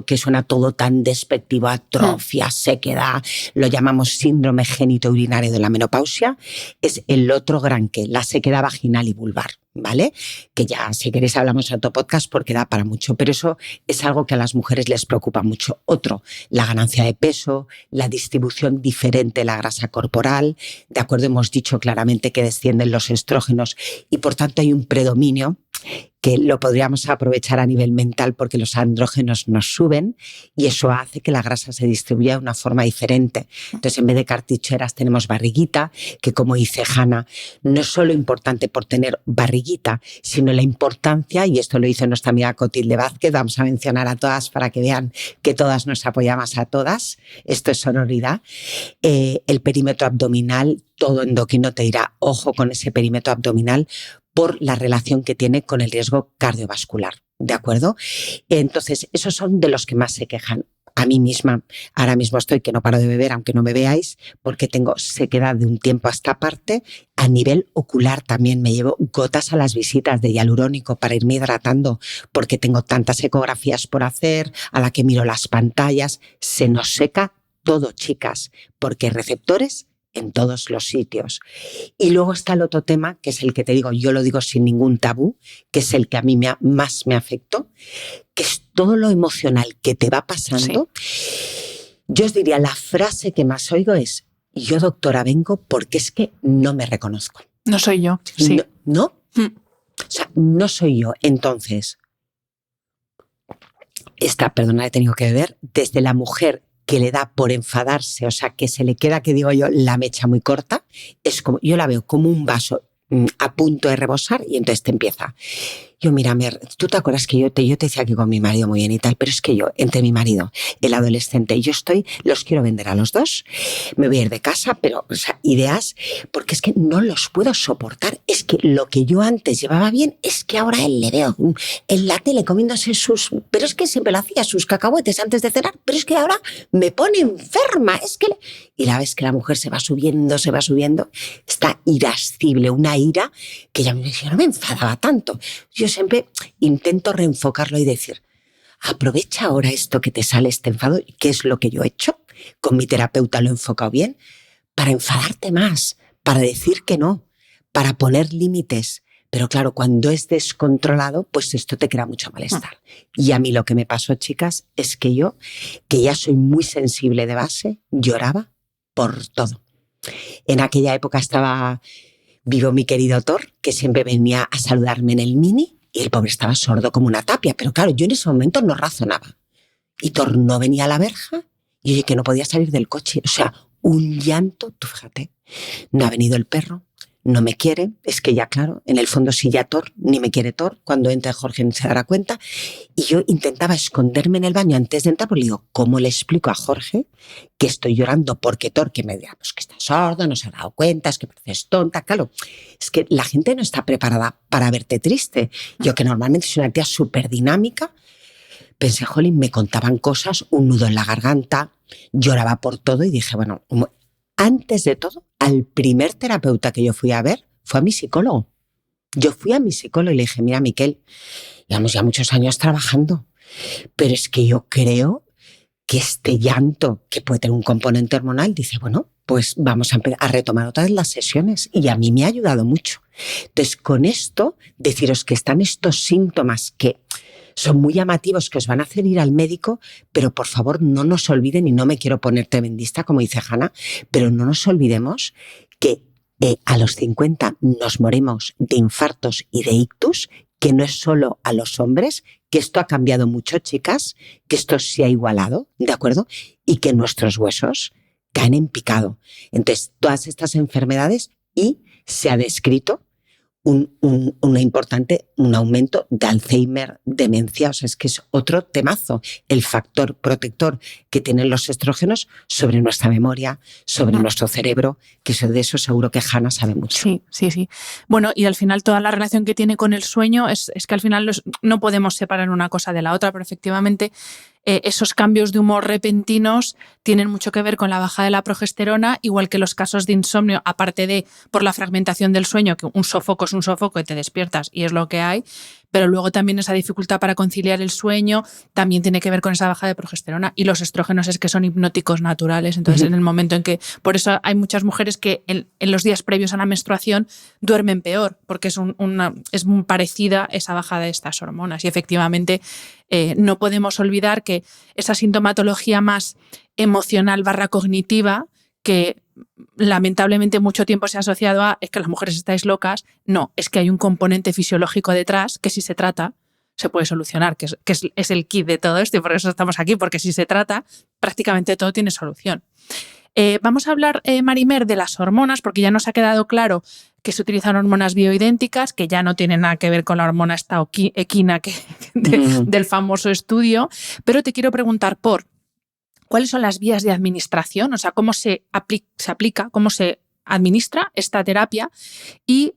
que suena todo tan despectivo, atrofia, sequedad, lo llamamos síndrome genitourinario de la menopausia, es el otro gran que, la sequedad vaginal y vulvar. ¿Vale? Que ya, si queréis, hablamos en otro podcast porque da para mucho, pero eso es algo que a las mujeres les preocupa mucho. Otro, la ganancia de peso, la distribución diferente de la grasa corporal, ¿de acuerdo? Hemos dicho claramente que descienden los estrógenos y por tanto hay un predominio que lo podríamos aprovechar a nivel mental porque los andrógenos nos suben y eso hace que la grasa se distribuya de una forma diferente. Entonces, en vez de cartucheras tenemos barriguita, que como dice Hanna, no es solo importante por tener barriguita, sino la importancia, y esto lo hizo nuestra amiga Cotilde Vázquez, vamos a mencionar a todas para que vean que todas nos apoyamos a todas, esto es sororidad, el perímetro abdominal, todo endocrino te dirá, ojo con ese perímetro abdominal por la relación que tiene con el riesgo cardiovascular, ¿de acuerdo? Entonces, esos son de los que más se quejan. A mí misma, ahora mismo estoy que no paro de beber, aunque no me veáis, porque tengo sequedad de un tiempo a esta parte. A nivel ocular también me llevo gotas a las visitas de hialurónico para irme hidratando, porque tengo tantas ecografías por hacer, a la que miro las pantallas. Se nos seca todo, chicas, porque receptores en todos los sitios. Y luego está el otro tema, que es el que te digo, yo lo digo sin ningún tabú, que es el que a mí más me afectó, que es todo lo emocional que te va pasando. Sí. Yo os diría, la frase que más oigo es, yo doctora vengo porque es que no me reconozco. No soy yo. Sí. ¿No? O sea, no soy yo. Entonces, perdona, he tenido que beber, desde la mujer que le da por enfadarse, o sea, que se le queda, que digo yo, la mecha muy corta, es como, yo la veo como un vaso a punto de rebosar y entonces te empieza. Yo, mira, tú te acuerdas que yo te decía aquí con mi marido muy bien y tal, pero es que yo, entre mi marido, el adolescente y yo los quiero vender a los dos, me voy a ir de casa, pero, o sea, ideas, porque es que no los puedo soportar, es que lo que yo antes llevaba bien, es que ahora él le veo en la tele comiéndose pero es que siempre lo hacía, sus cacahuetes antes de cenar, pero es que ahora me pone enferma, es que... Y la vez que la mujer se va subiendo, está irascible, una ira que ya me decía, no me enfadaba tanto. Yo siempre intento reenfocarlo y decir, aprovecha ahora esto que te sale este enfado, que es lo que yo he hecho, con mi terapeuta lo he enfocado bien, para enfadarte más, para decir que no, para poner límites. Pero claro, cuando es descontrolado, pues esto te crea mucho malestar. Y a mí lo que me pasó, chicas, es que yo, que ya soy muy sensible de base, lloraba por todo. En aquella época estaba vivo mi querido Thor, que siempre venía a saludarme en el Mini, y el pobre estaba sordo como una tapia. Pero claro, yo en ese momento no razonaba. Y Thor no venía a la verja, y oye, que no podía salir del coche. O sea, un llanto, tú fíjate. No ha venido el perro, no me quiere, es que ya claro, en el fondo sí ya Thor, ni me quiere Thor, cuando entre Jorge se dará cuenta, y yo intentaba esconderme en el baño antes de entrar, porque le digo, ¿cómo le explico a Jorge que estoy llorando porque Thor, que me dirá, pues que está sordo, no se ha dado cuenta, es que pareces tonta? Claro, es que la gente no está preparada para verte triste. Yo, que normalmente soy una tía súper dinámica, pensé, jolín, me contaban cosas, un nudo en la garganta, lloraba por todo, y dije, bueno, antes de todo, al primer terapeuta que yo fui a ver fue a mi psicólogo. Yo fui a mi psicólogo y le dije, mira, Miquel, llevamos ya muchos años trabajando, pero es que yo creo que este llanto, que puede tener un componente hormonal, dice, bueno, pues vamos a retomar otra vez las sesiones. Y a mí me ha ayudado mucho. Entonces, con esto, deciros que están estos síntomas que son muy llamativos, que os van a hacer ir al médico, pero por favor no nos olviden, y no me quiero poner tremendista como dice Hanna, pero no nos olvidemos que a los 50 nos morimos de infartos y de ictus, que no es solo a los hombres, que esto ha cambiado mucho, chicas, que esto se ha igualado, ¿de acuerdo? Y que nuestros huesos caen en picado. Entonces, todas estas enfermedades, y se ha descrito un aumento de Alzheimer, demencia, o sea, es que es otro temazo, el factor protector que tienen los estrógenos sobre nuestra memoria, sobre nuestro cerebro, que de eso seguro que Hanna sabe mucho. Sí. Bueno, y al final toda la relación que tiene con el sueño es que al final no podemos separar una cosa de la otra, pero efectivamente esos cambios de humor repentinos tienen mucho que ver con la baja de la progesterona, igual que los casos de insomnio, aparte de por la fragmentación del sueño, que un sofoco es un sofoco y te despiertas y es lo que hay, pero luego también esa dificultad para conciliar el sueño también tiene que ver con esa baja de progesterona, y los estrógenos es que son hipnóticos naturales. Entonces, en el momento en que, por eso hay muchas mujeres que en los días previos a la menstruación duermen peor, porque es muy parecida esa bajada de estas hormonas. Y efectivamente no podemos olvidar que esa sintomatología más emocional / cognitiva, que lamentablemente mucho tiempo se ha asociado a es que las mujeres estáis locas. No, es que hay un componente fisiológico detrás que si se trata se puede solucionar, que es el kit de todo esto y por eso estamos aquí, porque si se trata prácticamente todo tiene solución. Vamos a hablar, Marimer, de las hormonas, porque ya nos ha quedado claro que se utilizan hormonas bioidénticas, que ya no tienen nada que ver con la hormona esta equina del famoso estudio, pero te quiero preguntar por cuáles son las vías de administración, o sea, cómo se aplica, cómo se administra esta terapia y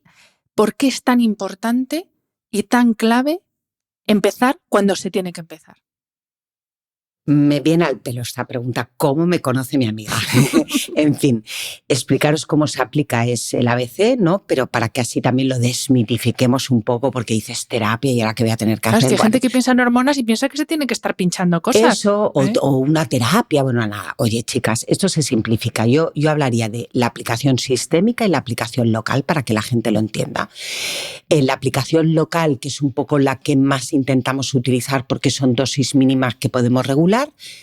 por qué es tan importante y tan clave empezar cuando se tiene que empezar. Me viene al pelo esta pregunta, ¿cómo me conoce mi amiga? En fin, explicaros cómo se aplica es el ABC, ¿no? Pero para que así también lo desmitifiquemos un poco, porque dices terapia y ahora que voy a tener que hacer. Es que hay gente que piensa en hormonas y piensa que se tiene que estar pinchando cosas. Eso, o una terapia, bueno, nada. Oye, chicas, esto se simplifica. Yo hablaría de la aplicación sistémica y la aplicación local para que la gente lo entienda. La aplicación local, que es un poco la que más intentamos utilizar porque son dosis mínimas que podemos regular,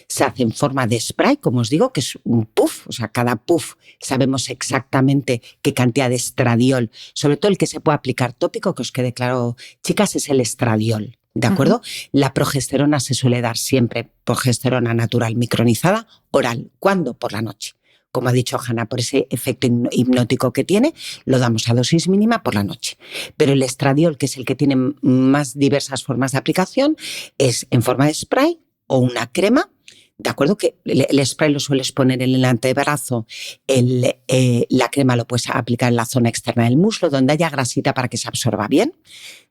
se hace en forma de spray, como os digo, que es un puff, o sea, cada puff sabemos exactamente qué cantidad de estradiol, sobre todo el que se puede aplicar tópico, que os quede claro, chicas, es el estradiol, ¿de acuerdo? La progesterona se suele dar siempre, progesterona natural micronizada, oral. ¿Cuándo? Por la noche. Como ha dicho Hanna, por ese efecto hipnótico que tiene, lo damos a dosis mínima por la noche. Pero el estradiol, que es el que tiene más diversas formas de aplicación, es en forma de spray o una crema, ¿de acuerdo? Que el spray lo sueles poner en el antebrazo, la crema lo puedes aplicar en la zona externa del muslo, donde haya grasita para que se absorba bien,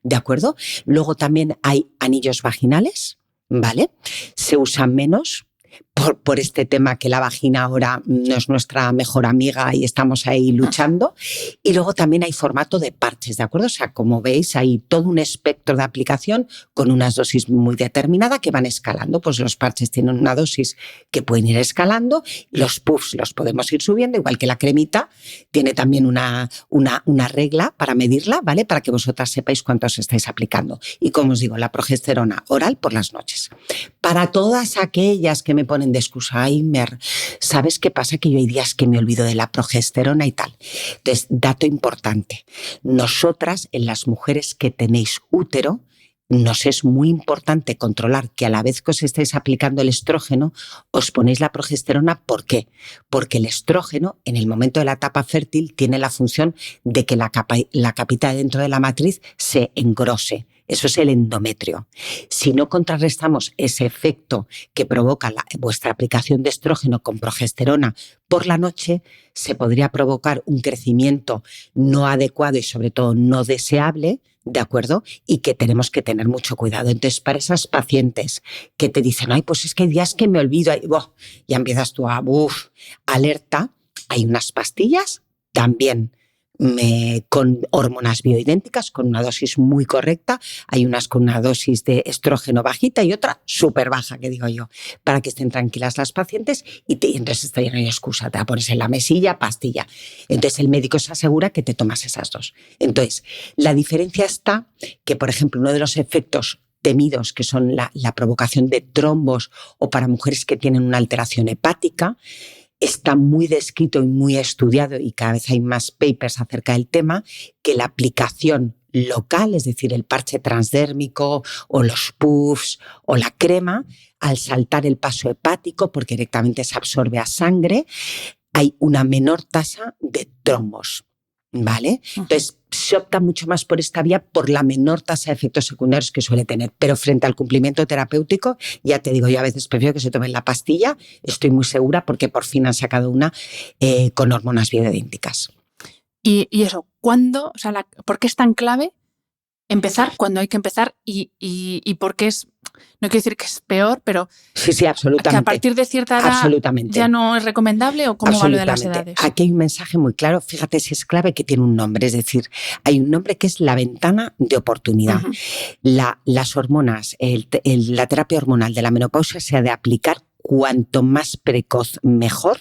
¿de acuerdo? Luego también hay anillos vaginales, ¿vale? Se usan menos por este tema que la vagina ahora no es nuestra mejor amiga y estamos ahí luchando. Y luego también hay formato de parches, ¿de acuerdo? O sea, como veis, hay todo un espectro de aplicación con unas dosis muy determinadas que van escalando. Pues los parches tienen una dosis que pueden ir escalando, los puffs los podemos ir subiendo, igual que la cremita tiene también una regla para medirla, ¿vale? Para que vosotras sepáis cuántos estáis aplicando. Y como os digo, la progesterona oral por las noches. Para todas aquellas que me ponen de excusa, ay, Mer, ¿sabes qué pasa? Que yo hay días que me olvido de la progesterona y tal. Entonces, dato importante, nosotras, en las mujeres que tenéis útero, nos es muy importante controlar que a la vez que os estáis aplicando el estrógeno, os ponéis la progesterona. ¿Por qué? Porque el estrógeno, en el momento de la etapa fértil, tiene la función de que la capita dentro de la matriz se engrose. Eso es el endometrio. Si no contrarrestamos ese efecto que provoca vuestra aplicación de estrógeno con progesterona por la noche, se podría provocar un crecimiento no adecuado y sobre todo no deseable, ¿de acuerdo? Y que tenemos que tener mucho cuidado. Entonces, para esas pacientes que te dicen, ay, pues es que hay días que me olvido, ya empiezas tú a, alerta, hay unas pastillas también con hormonas bioidénticas, con una dosis muy correcta. Hay unas con una dosis de estrógeno bajita y otra súper baja, que digo yo, para que estén tranquilas las pacientes y entonces esto ya no hay excusa, te la pones en la mesilla, pastilla. Entonces el médico se asegura que te tomas esas dos. Entonces, la diferencia está que, por ejemplo, uno de los efectos temidos, que son la provocación de trombos o para mujeres que tienen una alteración hepática, está muy descrito y muy estudiado y cada vez hay más papers acerca del tema, que la aplicación local, es decir, el parche transdérmico o los puffs o la crema, al saltar el paso hepático, porque directamente se absorbe a sangre, hay una menor tasa de trombos, ¿vale? Entonces, se opta mucho más por esta vía por la menor tasa de efectos secundarios que suele tener. Pero frente al cumplimiento terapéutico, ya te digo, yo a veces prefiero que se tomen la pastilla, estoy muy segura porque por fin han sacado una con hormonas bioidénticas. Y eso, ¿cuándo? O sea, ¿por qué es tan clave empezar cuando hay que empezar y por qué es, no quiero decir que es peor, pero sí, absolutamente. Que a partir de cierta edad ya no es recomendable o cómo va lo de las edades? Aquí hay un mensaje muy claro, fíjate si es clave, que tiene un nombre, es decir, hay un nombre que es la ventana de oportunidad. Las hormonas, la terapia hormonal de la menopausia se ha de aplicar cuanto más precoz mejor.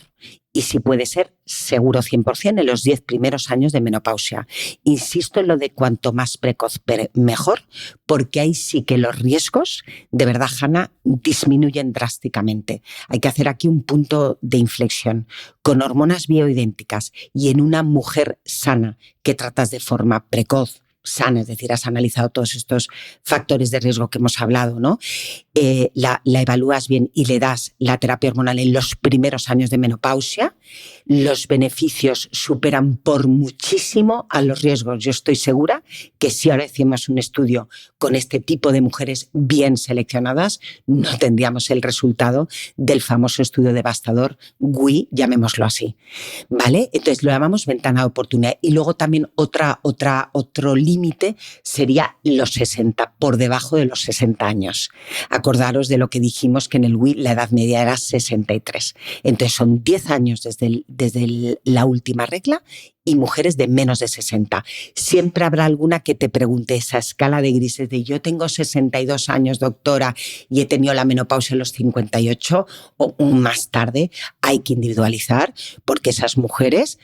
Y si puede ser, seguro 100% en los 10 primeros años de menopausia. Insisto en lo de cuanto más precoz mejor, porque ahí sí que los riesgos, de verdad, Hanna, disminuyen drásticamente. Hay que hacer aquí un punto de inflexión. Con hormonas bioidénticas y en una mujer sana que tratas de forma precoz, sana, es decir, has analizado todos estos factores de riesgo que hemos hablado, ¿no? La evalúas bien y le das la terapia hormonal en los primeros años de menopausia, los beneficios superan por muchísimo a los riesgos. Yo estoy segura que si ahora hacemos un estudio con este tipo de mujeres bien seleccionadas, no tendríamos el resultado del famoso estudio devastador GUI, llamémoslo así, ¿vale? Entonces lo llamamos ventana de oportunidad. Y luego también otro límite sería los 60, por debajo de los 60 años. Acordaros de lo que dijimos, que en el WI la edad media era 63. Entonces son 10 años desde la última regla y mujeres de menos de 60. Siempre habrá alguna que te pregunte esa escala de grises de yo tengo 62 años, doctora, y he tenido la menopausia en los 58 o más tarde. Hay que individualizar porque esas mujeres,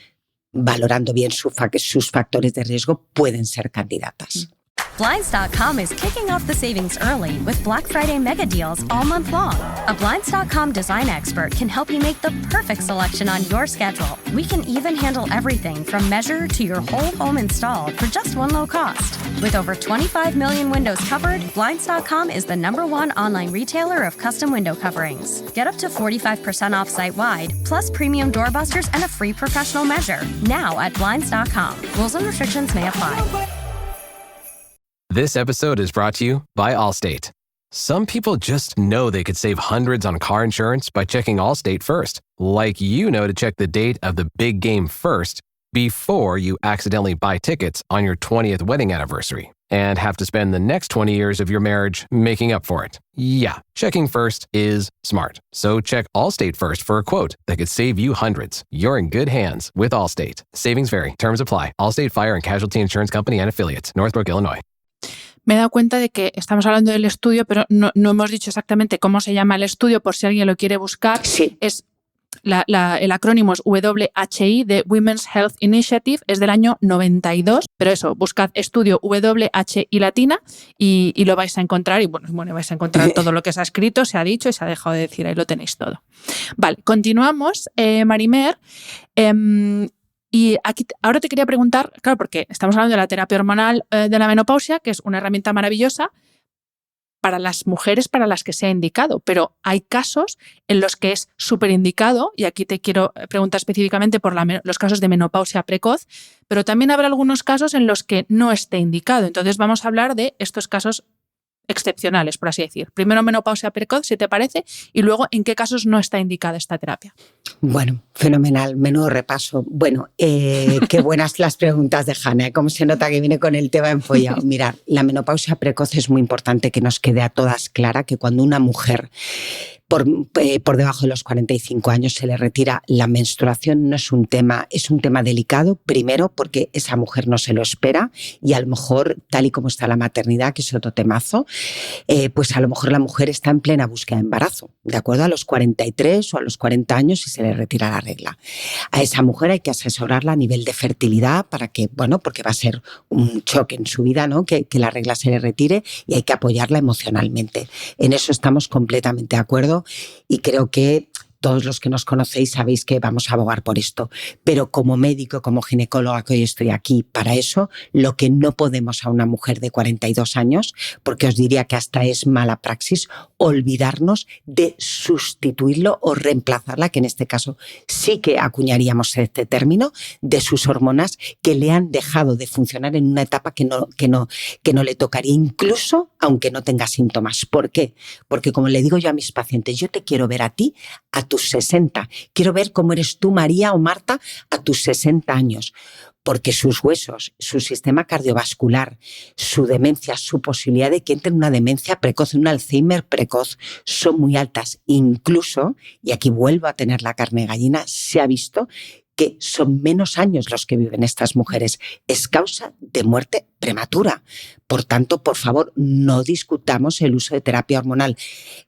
valorando bien sus factores de riesgo, pueden ser candidatas. Blinds.com is kicking off the savings early with Black Friday mega deals all month long. A Blinds.com design expert can help you make the perfect selection on your schedule. We can even handle everything from measure to your whole home installed for just one low cost. With over 25 million windows covered, Blinds.com is the #1 online retailer of custom window coverings. Get up to 45% off site-wide, plus premium doorbusters and a free professional measure. Now at Blinds.com. Rules and restrictions may apply. This episode is brought to you by Allstate. Some people just know they could save hundreds on car insurance by checking Allstate first, like you know to check the date of the big game first before you accidentally buy tickets on your 20th wedding anniversary and have to spend the next 20 years of your marriage making up for it. Yeah, checking first is smart. So check Allstate first for a quote that could save you hundreds. You're in good hands with Allstate. Savings vary. Terms apply. Allstate Fire and Casualty Insurance Company and Affiliates. Northbrook, Illinois. Me he dado cuenta de que estamos hablando del estudio, pero no hemos dicho exactamente cómo se llama el estudio, por si alguien lo quiere buscar. Sí. Es el acrónimo es WHI, de Women's Health Initiative, es del año 92, pero eso, buscad estudio WHI latina y lo vais a encontrar, y bueno, vais a encontrar todo lo que se ha escrito, se ha dicho y se ha dejado de decir, ahí lo tenéis todo. Vale, continuamos, Marimer. Y aquí ahora te quería preguntar, claro, porque estamos hablando de la terapia hormonal de la menopausia, que es una herramienta maravillosa para las mujeres para las que se ha indicado, pero hay casos en los que es súper indicado, y aquí te quiero preguntar específicamente por los casos de menopausia precoz, pero también habrá algunos casos en los que no esté indicado. Entonces vamos a hablar de estos casos excepcionales, por así decir. Primero menopausia precoz, si te parece, y luego en qué casos no está indicada esta terapia. Bueno, fenomenal, menudo repaso. Bueno, qué buenas las preguntas de Hanna, cómo se nota que viene con el tema empollado. Mirad, la menopausia precoz es muy importante que nos quede a todas clara que cuando una mujer por debajo de los 45 años se le retira la menstruación, no es un tema, es un tema delicado, primero porque esa mujer no se lo espera y a lo mejor, tal y como está la maternidad, que es otro temazo, pues a lo mejor la mujer está en plena búsqueda de embarazo, ¿de acuerdo? A los 43 o a los 40 años y se le retira la regla. A esa mujer hay que asesorarla a nivel de fertilidad para que, bueno, porque va a ser un choque en su vida, ¿no? Que la regla se le retire, y hay que apoyarla emocionalmente. En eso estamos completamente de acuerdo. Y creo que todos los que nos conocéis sabéis que vamos a abogar por esto. Pero como médico, como ginecóloga, que hoy estoy aquí para eso, lo que no podemos a una mujer de 42 años, porque os diría que hasta es mala praxis, olvidarnos de sustituirlo o reemplazarla, que en este caso sí que acuñaríamos este término, de sus hormonas que le han dejado de funcionar en una etapa que no le tocaría, incluso aunque no tenga síntomas. ¿Por qué? Porque como le digo yo a mis pacientes, yo te quiero ver a ti a tus 60. Quiero ver cómo eres tú, María o Marta, a tus 60 años. Porque sus huesos, su sistema cardiovascular, su demencia, su posibilidad de que entre en una demencia precoz, un Alzheimer precoz, son muy altas. Incluso, y aquí vuelvo a tener la carne de gallina, se ha visto que son menos años los que viven estas mujeres. Es causa de muerte prematura. Por tanto, por favor, no discutamos el uso de terapia hormonal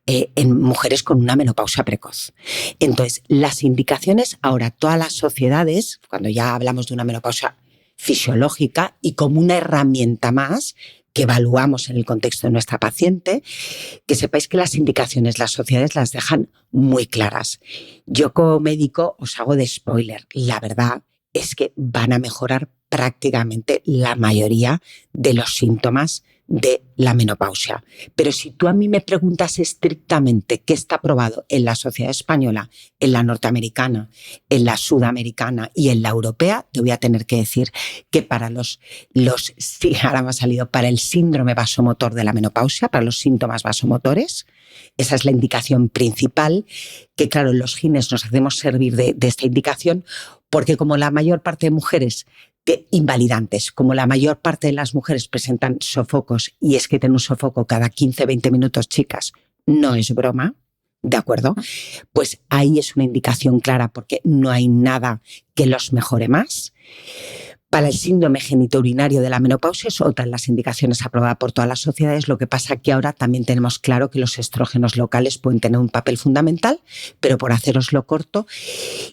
en mujeres con una menopausia precoz. Entonces, las indicaciones, ahora todas las sociedades, cuando ya hablamos de una menopausia fisiológica y como una herramienta más que evaluamos en el contexto de nuestra paciente, que sepáis que las indicaciones las sociedades las dejan muy claras. Yo como médico os hago de spoiler. La verdad es que van a mejorar prácticamente la mayoría de los síntomas de la menopausia. Pero si tú a mí me preguntas estrictamente qué está probado en la sociedad española, en la norteamericana, en la sudamericana y en la europea, te voy a tener que decir que para sí, ahora me ha salido, para el síndrome vasomotor de la menopausia, para los síntomas vasomotores, esa es la indicación principal, que claro, los gines nos hacemos servir de esta indicación porque como la mayor parte de mujeres invalidantes, como la mayor parte de las mujeres presentan sofocos, y es que tener un sofoco cada 15-20 minutos, chicas, no es broma, ¿de acuerdo? Pues ahí es una indicación clara porque no hay nada que los mejore más. Para el síndrome genitourinario de la menopausia es otra de las indicaciones aprobada por todas las sociedades, lo que pasa que ahora también tenemos claro que los estrógenos locales pueden tener un papel fundamental, pero por haceroslo corto.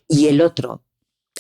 Y el otro,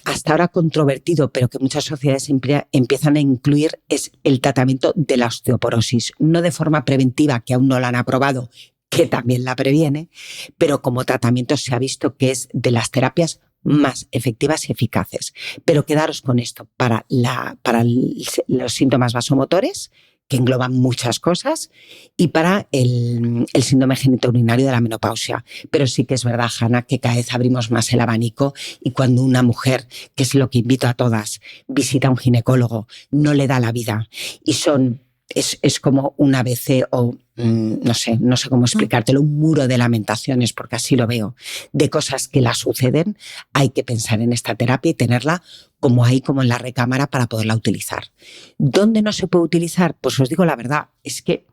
hasta ahora controvertido, pero que muchas sociedades empiezan a incluir, es el tratamiento de la osteoporosis. No de forma preventiva, que aún no la han aprobado, que también la previene, pero como tratamiento se ha visto que es de las terapias más efectivas y eficaces. Pero quedaros con esto, para los síntomas vasomotores, que engloban muchas cosas, y para el síndrome genitourinario de la menopausia. Pero sí que es verdad, Hanna, que cada vez abrimos más el abanico y cuando una mujer, que es lo que invito a todas, visita a un ginecólogo, no le da la vida y es como un ABC o no sé cómo explicártelo, un muro de lamentaciones, porque así lo veo, de cosas que la suceden, hay que pensar en esta terapia y tenerla como ahí, como en la recámara para poderla utilizar. ¿Dónde no se puede utilizar? Pues os digo la verdad, es que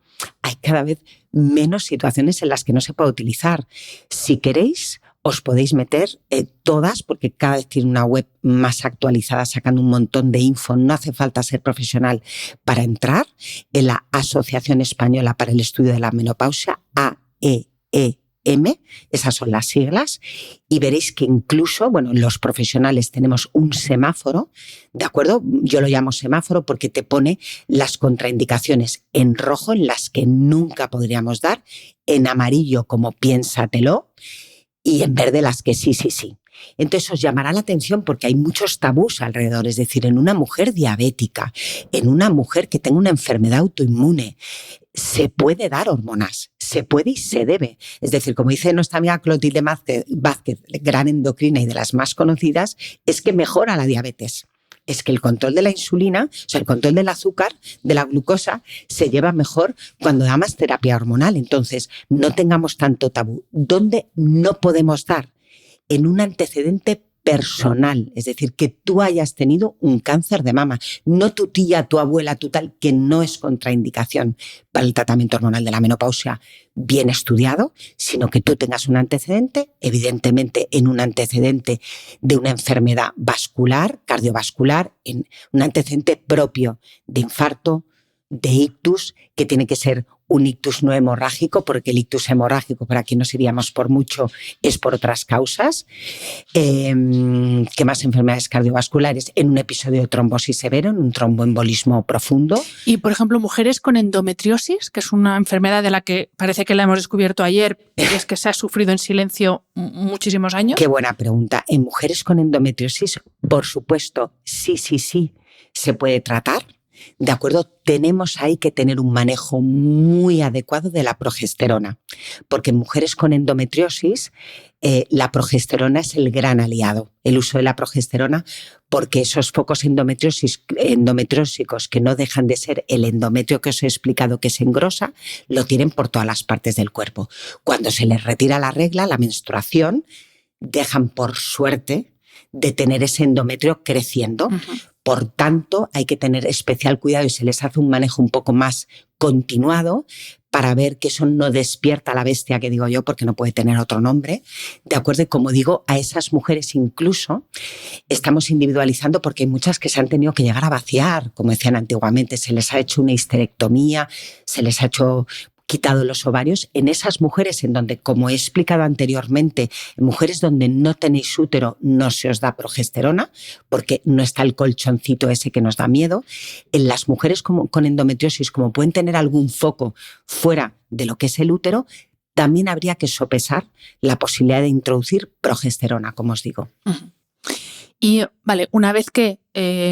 hay cada vez menos situaciones en las que no se puede utilizar. Si queréis, os podéis meter todas, porque cada vez tiene una web más actualizada, sacando un montón de info. No hace falta ser profesional para entrar en la Asociación Española para el Estudio de la Menopausia, AEEM, esas son las siglas, y veréis que incluso, los profesionales tenemos un semáforo, ¿de acuerdo? Yo lo llamo semáforo porque te pone las contraindicaciones en rojo, en las que nunca podríamos dar, en amarillo como piénsatelo, y en verde las que sí. Entonces os llamará la atención porque hay muchos tabús alrededor, es decir, en una mujer diabética, en una mujer que tenga una enfermedad autoinmune, se puede dar hormonas, se puede y se debe. Es decir, como dice nuestra amiga Clotilde Vázquez, gran endocrina y de las más conocidas, es que mejora la diabetes. Es que el control de la insulina, o sea, el control del azúcar, de la glucosa, se lleva mejor cuando da más terapia hormonal. Entonces, no tengamos tanto tabú. ¿Dónde no podemos dar? En un antecedente personal, es decir, que tú hayas tenido un cáncer de mama, no tu tía, tu abuela, tu tal, que no es contraindicación para el tratamiento hormonal de la menopausia bien estudiado, sino que tú tengas un antecedente, evidentemente en un antecedente de una enfermedad vascular, cardiovascular, en un antecedente propio de infarto, de ictus, que tiene que ser un ictus no hemorrágico, porque el ictus hemorrágico, por aquí nos iríamos por mucho, es por otras causas. ¿Qué más enfermedades cardiovasculares? En un episodio de trombosis severo, en un tromboembolismo profundo. Y, por ejemplo, mujeres con endometriosis, que es una enfermedad de la que parece que la hemos descubierto ayer, y es que se ha sufrido en silencio muchísimos años. Qué buena pregunta. En mujeres con endometriosis, por supuesto, sí, se puede tratar. ¿De acuerdo? Tenemos ahí que tener un manejo muy adecuado de la progesterona, porque en mujeres con endometriosis la progesterona es el gran aliado, el uso de la progesterona, porque esos focos endometriósicos que no dejan de ser el endometrio que os he explicado que se engrosa, lo tienen por todas las partes del cuerpo. Cuando se les retira la regla, la menstruación, dejan por suerte de tener ese endometrio creciendo. Por tanto, hay que tener especial cuidado y se les hace un manejo un poco más continuado para ver que eso no despierta a la bestia, que digo yo, porque no puede tener otro nombre. De acuerdo, y como digo, a esas mujeres incluso estamos individualizando porque hay muchas que se han tenido que llegar a vaciar, como decían antiguamente, se les ha hecho una histerectomía, se les ha quitado los ovarios. En esas mujeres en donde, como he explicado anteriormente, en mujeres donde no tenéis útero no se os da progesterona porque no está el colchoncito ese que nos da miedo. En las mujeres con endometriosis, como pueden tener algún foco fuera de lo que es el útero, también habría que sopesar la posibilidad de introducir progesterona, como os digo. Y vale, una vez que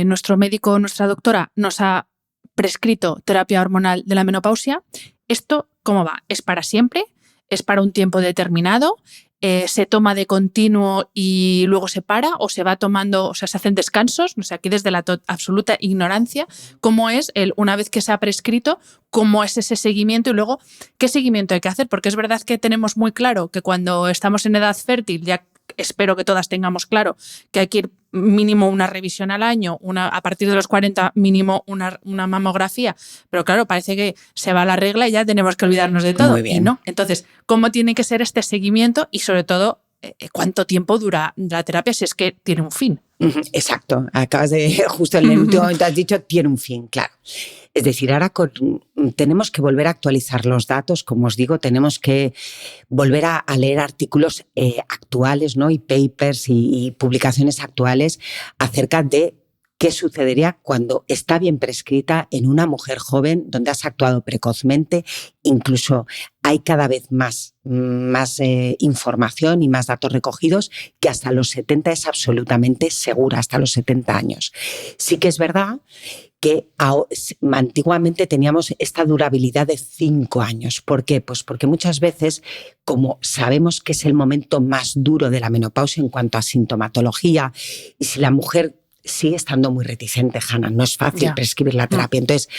nuestro médico o nuestra doctora nos ha prescrito terapia hormonal de la menopausia, ¿esto cómo va? ¿Es para siempre? ¿Es para un tiempo determinado? ¿Se toma de continuo y luego se para? ¿O se va tomando, o sea, se hacen descansos? No sé, aquí desde la absoluta ignorancia, ¿cómo es una vez que se ha prescrito, cómo es ese seguimiento y luego qué seguimiento hay que hacer? Porque es verdad que tenemos muy claro que cuando estamos en edad fértil, ya espero que todas tengamos claro que hay que ir mínimo una revisión al año, a partir de los 40 mínimo una mamografía, pero claro, parece que se va la regla y ya tenemos que olvidarnos de todo. Muy bien. Y no. Entonces, ¿cómo tiene que ser este seguimiento y sobre todo cuánto tiempo dura la terapia si es que tiene un fin? Exacto, acabas de, justo en el último momento has dicho, tiene un fin, claro. Es decir, ahora tenemos que volver a actualizar los datos, como os digo, tenemos que volver a leer artículos actuales, ¿no? Y papers y publicaciones actuales acerca de qué sucedería cuando está bien prescrita en una mujer joven donde has actuado precozmente. Incluso hay cada vez más información y más datos recogidos que hasta los 70 es absolutamente segura, hasta los 70 años. Sí que es verdad que antiguamente teníamos esta durabilidad de 5 años. ¿Por qué? Pues porque muchas veces, como sabemos que es el momento más duro de la menopausia en cuanto a sintomatología, y si la mujer sigue estando muy reticente, Hanna, no es fácil prescribir la terapia. Entonces,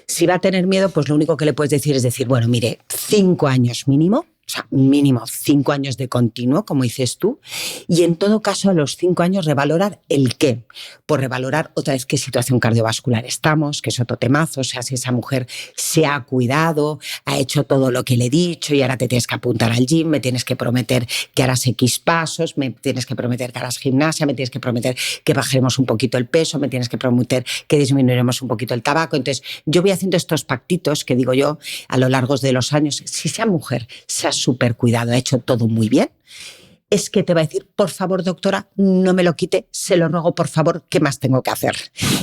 si va a tener miedo, pues lo único que le puedes decir es decir, bueno, mire, 5 años mínimo, o sea, mínimo 5 años de continuo, como dices tú, y en todo caso a los 5 años revalorar el qué. Por revalorar otra vez qué situación cardiovascular estamos, que es otro temazo, o sea, si esa mujer se ha cuidado, ha hecho todo lo que le he dicho y ahora te tienes que apuntar al gym, me tienes que prometer que harás X pasos, me tienes que prometer que harás gimnasia, me tienes que prometer que bajaremos un poquito el peso, me tienes que prometer que disminuiremos un poquito el tabaco. Entonces, yo voy haciendo estos pactitos que digo yo a lo largo de los años. Si esa mujer se ha súper cuidado, ha hecho todo muy bien, es que te va a decir, por favor, doctora, no me lo quite, se lo ruego, por favor, ¿qué más tengo que hacer?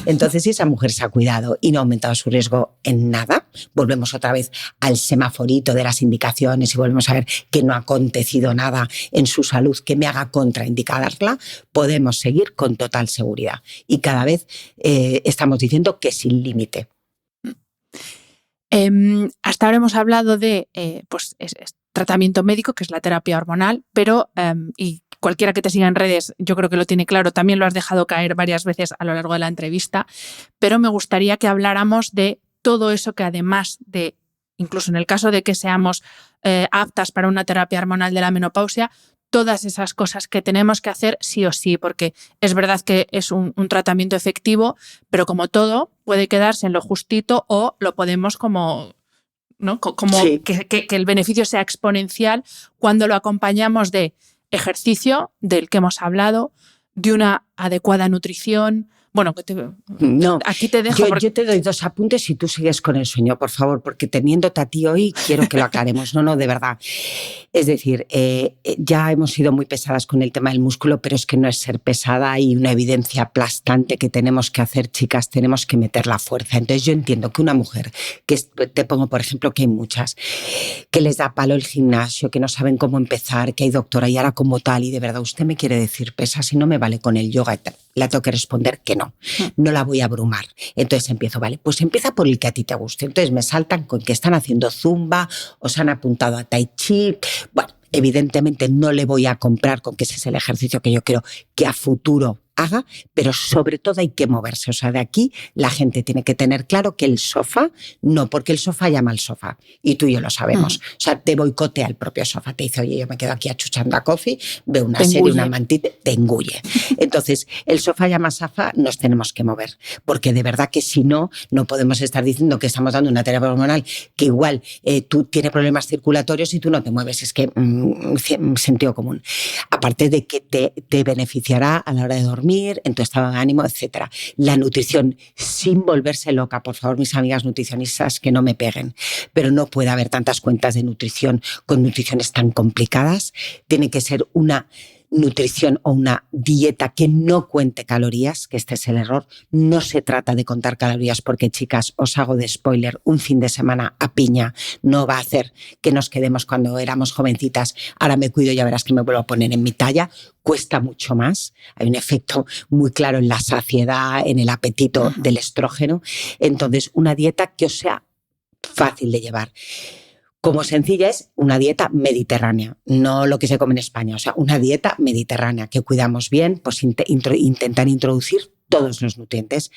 Entonces, si esa mujer se ha cuidado y no ha aumentado su riesgo en nada, volvemos otra vez al semaforito de las indicaciones y volvemos a ver que no ha acontecido nada en su salud que me haga contraindicarla, podemos seguir con total seguridad. Y cada vez estamos diciendo que sin límite. Hasta ahora hemos hablado de tratamiento médico, que es la terapia hormonal, pero y cualquiera que te siga en redes, yo creo que lo tiene claro, también lo has dejado caer varias veces a lo largo de la entrevista, pero me gustaría que habláramos de todo eso que además de, incluso en el caso de que seamos aptas para una terapia hormonal de la menopausia, todas esas cosas que tenemos que hacer sí o sí, porque es verdad que es un tratamiento efectivo, pero como todo puede quedarse en lo justito o lo podemos como sí, que el beneficio sea exponencial cuando lo acompañamos de ejercicio, del que hemos hablado, de una adecuada nutrición. Bueno, aquí te dejo. Yo te doy 2 apuntes y tú sigues con el sueño, por favor, porque teniéndote a ti hoy quiero que lo aclaremos. No, de verdad. Es decir, ya hemos sido muy pesadas con el tema del músculo, pero es que no es ser pesada, hay una evidencia aplastante que tenemos que hacer, chicas, tenemos que meter la fuerza. Entonces yo entiendo que una mujer, que te pongo por ejemplo que hay muchas, que les da palo el gimnasio, que no saben cómo empezar, que hay doctora y ahora como tal, y de verdad usted me quiere decir pesas y no me vale con el yoga y tal. La tengo que responder que no la voy a abrumar. Entonces empiezo, vale, pues empieza por el que a ti te guste. Entonces me saltan con que están haciendo zumba o se han apuntado a tai chi. Bueno, evidentemente no le voy a comprar con que ese es el ejercicio que yo creo que a futuro haga, pero sobre todo hay que moverse. O sea, de aquí la gente tiene que tener claro que el sofá, no, porque el sofá llama al sofá, y tú y yo lo sabemos. O sea, te boicotea el propio sofá, te dice, oye, yo me quedo aquí achuchando a coffee, veo una serie, una mantita, te engulle. Entonces, el sofá llama al sofá, nos tenemos que mover, porque de verdad que si no, no podemos estar diciendo que estamos dando una terapia hormonal que igual tú tienes problemas circulatorios y tú no te mueves. Es que sentido común. Aparte de que te beneficiará a la hora de dormir, en tu estado de ánimo, etc. La nutrición, sin volverse loca, por favor, mis amigas nutricionistas, que no me peguen, pero no puede haber tantas cuentas de nutrición con nutriciones tan complicadas. Tiene que ser una nutrición o una dieta que no cuente calorías, que este es el error. No se trata de contar calorías porque, chicas, os hago de spoiler, un fin de semana a piña no va a hacer que nos quedemos cuando éramos jovencitas, ahora me cuido, ya verás que me vuelvo a poner en mi talla. Cuesta mucho más. Hay un efecto muy claro en la saciedad, en el apetito del estrógeno. Entonces, una dieta que os sea fácil de llevar. Como sencilla es una dieta mediterránea, no lo que se come en España, o sea, una dieta mediterránea que cuidamos bien, pues intentar introducir todos los nutrientes.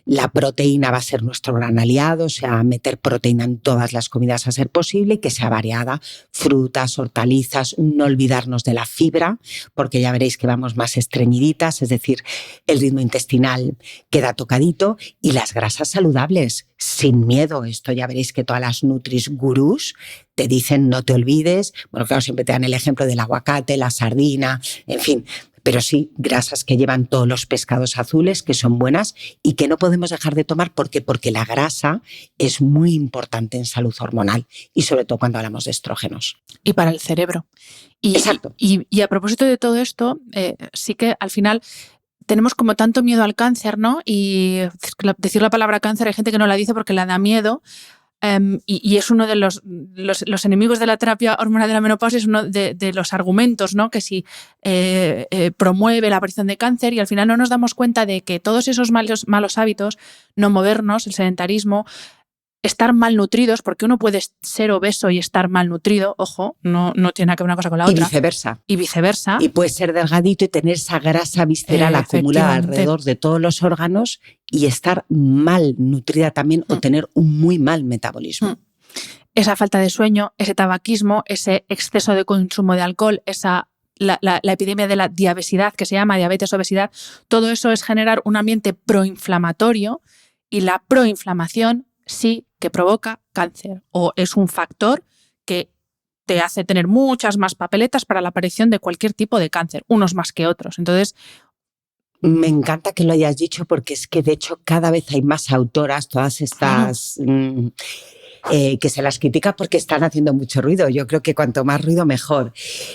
La proteína va a ser nuestro gran aliado, o sea, meter proteína en todas las comidas a ser posible y que sea variada. Frutas, hortalizas, no olvidarnos de la fibra, porque ya veréis que vamos más estreñiditas, es decir, el ritmo intestinal queda tocadito, y las grasas saludables, sin miedo. Esto ya veréis que todas las nutris gurús te dicen no te olvides. Bueno, claro, siempre te dan el ejemplo del aguacate, la sardina, en fin. Pero sí, grasas que llevan todos los pescados azules, que son buenas y que no podemos dejar de tomar. ¿Por qué? Porque la grasa es muy importante en salud hormonal y sobre todo cuando hablamos de estrógenos. Y para el cerebro. Exacto. Y a propósito de todo esto, sí que al final tenemos como tanto miedo al cáncer, ¿no? Y decir la palabra cáncer, hay gente que no la dice porque la da miedo. Y es uno de los enemigos de la terapia hormonal de la menopausia, es uno de los argumentos, ¿no? Que si promueve la aparición de cáncer, y al final no nos damos cuenta de que todos esos malos hábitos, no movernos, el sedentarismo, estar malnutridos, porque uno puede ser obeso y estar malnutrido, ojo, no tiene nada que ver una cosa con la otra. Y viceversa. Y puede ser delgadito y tener esa grasa visceral acumulada alrededor de todos los órganos y estar malnutrida también o tener un muy mal metabolismo. Esa falta de sueño, ese tabaquismo, ese exceso de consumo de alcohol, la epidemia de la diabesidad, que se llama diabetes-obesidad, todo eso es generar un ambiente proinflamatorio, y la proinflamación sí que provoca cáncer, o es un factor que te hace tener muchas más papeletas para la aparición de cualquier tipo de cáncer, unos más que otros. Entonces, me encanta que lo hayas dicho, porque es que de hecho cada vez hay más autoras, todas estas que se las critica porque están haciendo mucho ruido. Yo creo que cuanto más ruido mejor.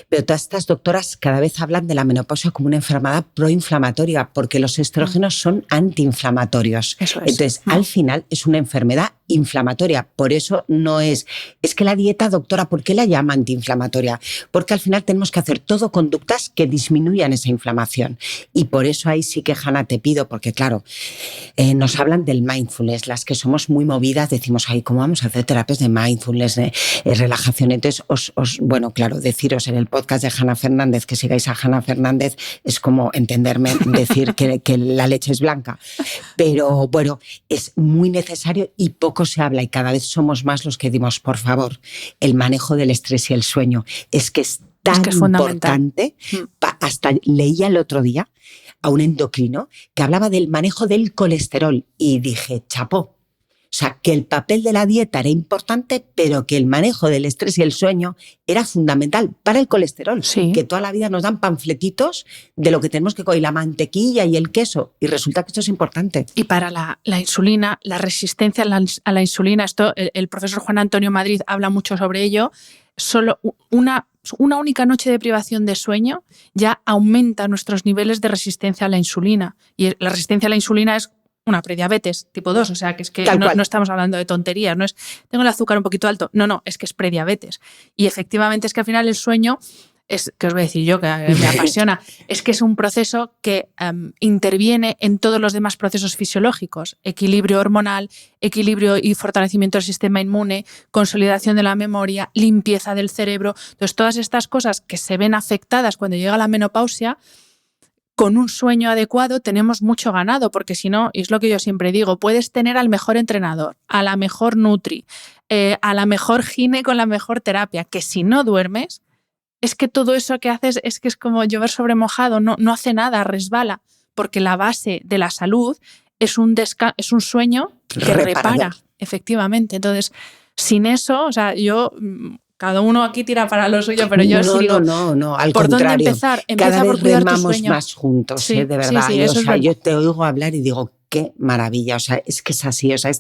Pero todas estas doctoras cada vez hablan de la menopausia como una enfermedad proinflamatoria, porque los estrógenos son antiinflamatorios. Eso es. Entonces, al final es una enfermedad inflamatoria. Por eso no es que la dieta, doctora, ¿por qué la llama antiinflamatoria? Porque al final tenemos que hacer todo conductas que disminuyan esa inflamación. Y por eso ahí sí que, Hanna, te pido, porque claro, nos hablan del mindfulness, las que somos muy movidas decimos, ay, ¿cómo vamos a hacer terapias de mindfulness, de relajación? Entonces, bueno, claro, deciros en el podcast de Hanna Fernández, que sigáis a Hanna Fernández, es como entenderme decir que la leche es blanca. Pero bueno, es muy necesario y poco se habla, y cada vez somos más los que decimos, por favor, el manejo del estrés y el sueño. Es que es tan importante. Hasta leía el otro día a un endocrino que hablaba del manejo del colesterol y dije, chapó. O sea, que el papel de la dieta era importante, pero que el manejo del estrés y el sueño era fundamental para el colesterol. Sí. Que toda la vida nos dan panfletitos de lo que tenemos que comer, la mantequilla y el queso, y resulta que esto es importante. Y para la insulina, la resistencia a la insulina, esto el profesor Juan Antonio Madrid habla mucho sobre ello. Solo una única noche de privación de sueño ya aumenta nuestros niveles de resistencia a la insulina. Y la resistencia a la insulina es una prediabetes tipo 2, o sea, que es que no estamos hablando de tonterías, no es tengo el azúcar un poquito alto, no, es que es prediabetes. Y efectivamente es que al final el sueño es, que os voy a decir yo, que me apasiona, es que es un proceso que interviene en todos los demás procesos fisiológicos: equilibrio hormonal, equilibrio y fortalecimiento del sistema inmune, consolidación de la memoria, limpieza del cerebro. Entonces, todas estas cosas que se ven afectadas cuando llega la menopausia, con un sueño adecuado tenemos mucho ganado, porque si no, es lo que yo siempre digo, puedes tener al mejor entrenador, a la mejor nutri, a la mejor gine con la mejor terapia, que si no duermes, es que todo eso que haces es que es como llover sobre mojado, no hace nada, resbala, porque la base de la salud es un sueño que repara, efectivamente. Entonces, sin eso, o sea, yo... Cada uno aquí tira para lo suyo, pero yo sí digo, no, al ¿por contrario, dónde empezar? Empieza cada por vez cuidar tu remamos sueño. más juntos, Sí, de verdad. sí, O sea, yo te oigo hablar y digo, qué maravilla, o sea, es que es así, o sea,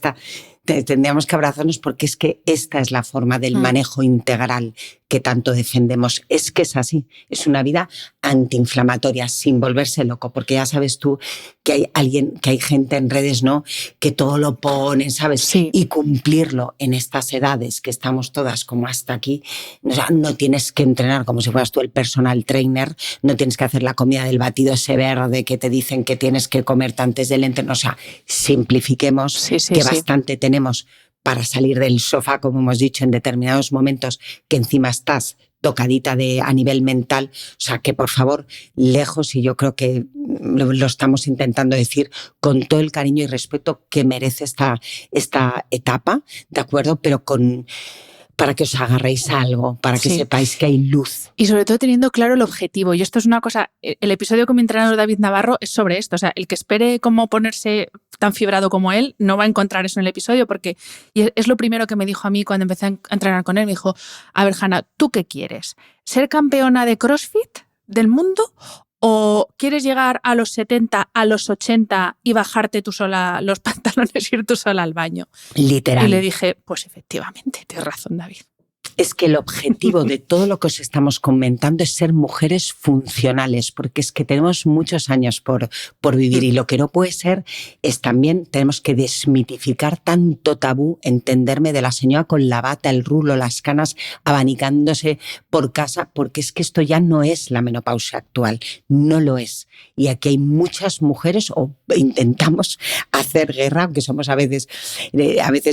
tendríamos que abrazarnos porque es que esta es la forma del manejo integral que tanto defendemos. Es que es así, es una vida antiinflamatoria, sin volverse loco, porque ya sabes tú que hay gente en redes, ¿no?, que todo lo ponen, ¿sabes? Sí. Y cumplirlo en estas edades que estamos todas como hasta aquí, o sea, no tienes que entrenar como si fueras tú el personal trainer, no tienes que hacer la comida del batido ese verde que te dicen que tienes que comerte antes del entreno, o sea, simplifiquemos bastante tenemos para salir del sofá, como hemos dicho, en determinados momentos, que encima estás tocadita a nivel mental, o sea, que por favor, lejos, y yo creo que lo estamos intentando decir con todo el cariño y respeto que merece esta etapa, ¿de acuerdo? Pero para que os agarréis a algo, para que sepáis que hay luz. Y sobre todo teniendo claro el objetivo. Y esto es una cosa, el episodio con mi entrenador David Navarro es sobre esto. O sea, el que espere cómo ponerse tan fibrado como él no va a encontrar eso en el episodio, porque y es lo primero que me dijo a mí cuando empecé a entrenar con él. Me dijo, a ver, Hanna, ¿tú qué quieres? ¿Ser campeona de CrossFit del mundo? ¿O quieres llegar a los 70, a los 80 y bajarte tú sola los pantalones y ir tú sola al baño? Literal. Y le dije, pues efectivamente, tienes razón, David. Es que el objetivo de todo lo que os estamos comentando es ser mujeres funcionales, porque es que tenemos muchos años por vivir y lo que no puede ser es también tenemos que desmitificar tanto tabú, entenderme, de la señora con la bata, el rulo, las canas abanicándose por casa, porque es que esto ya no es la menopausia actual, no lo es. Y aquí hay muchas mujeres, o intentamos hacer guerra, aunque somos a veces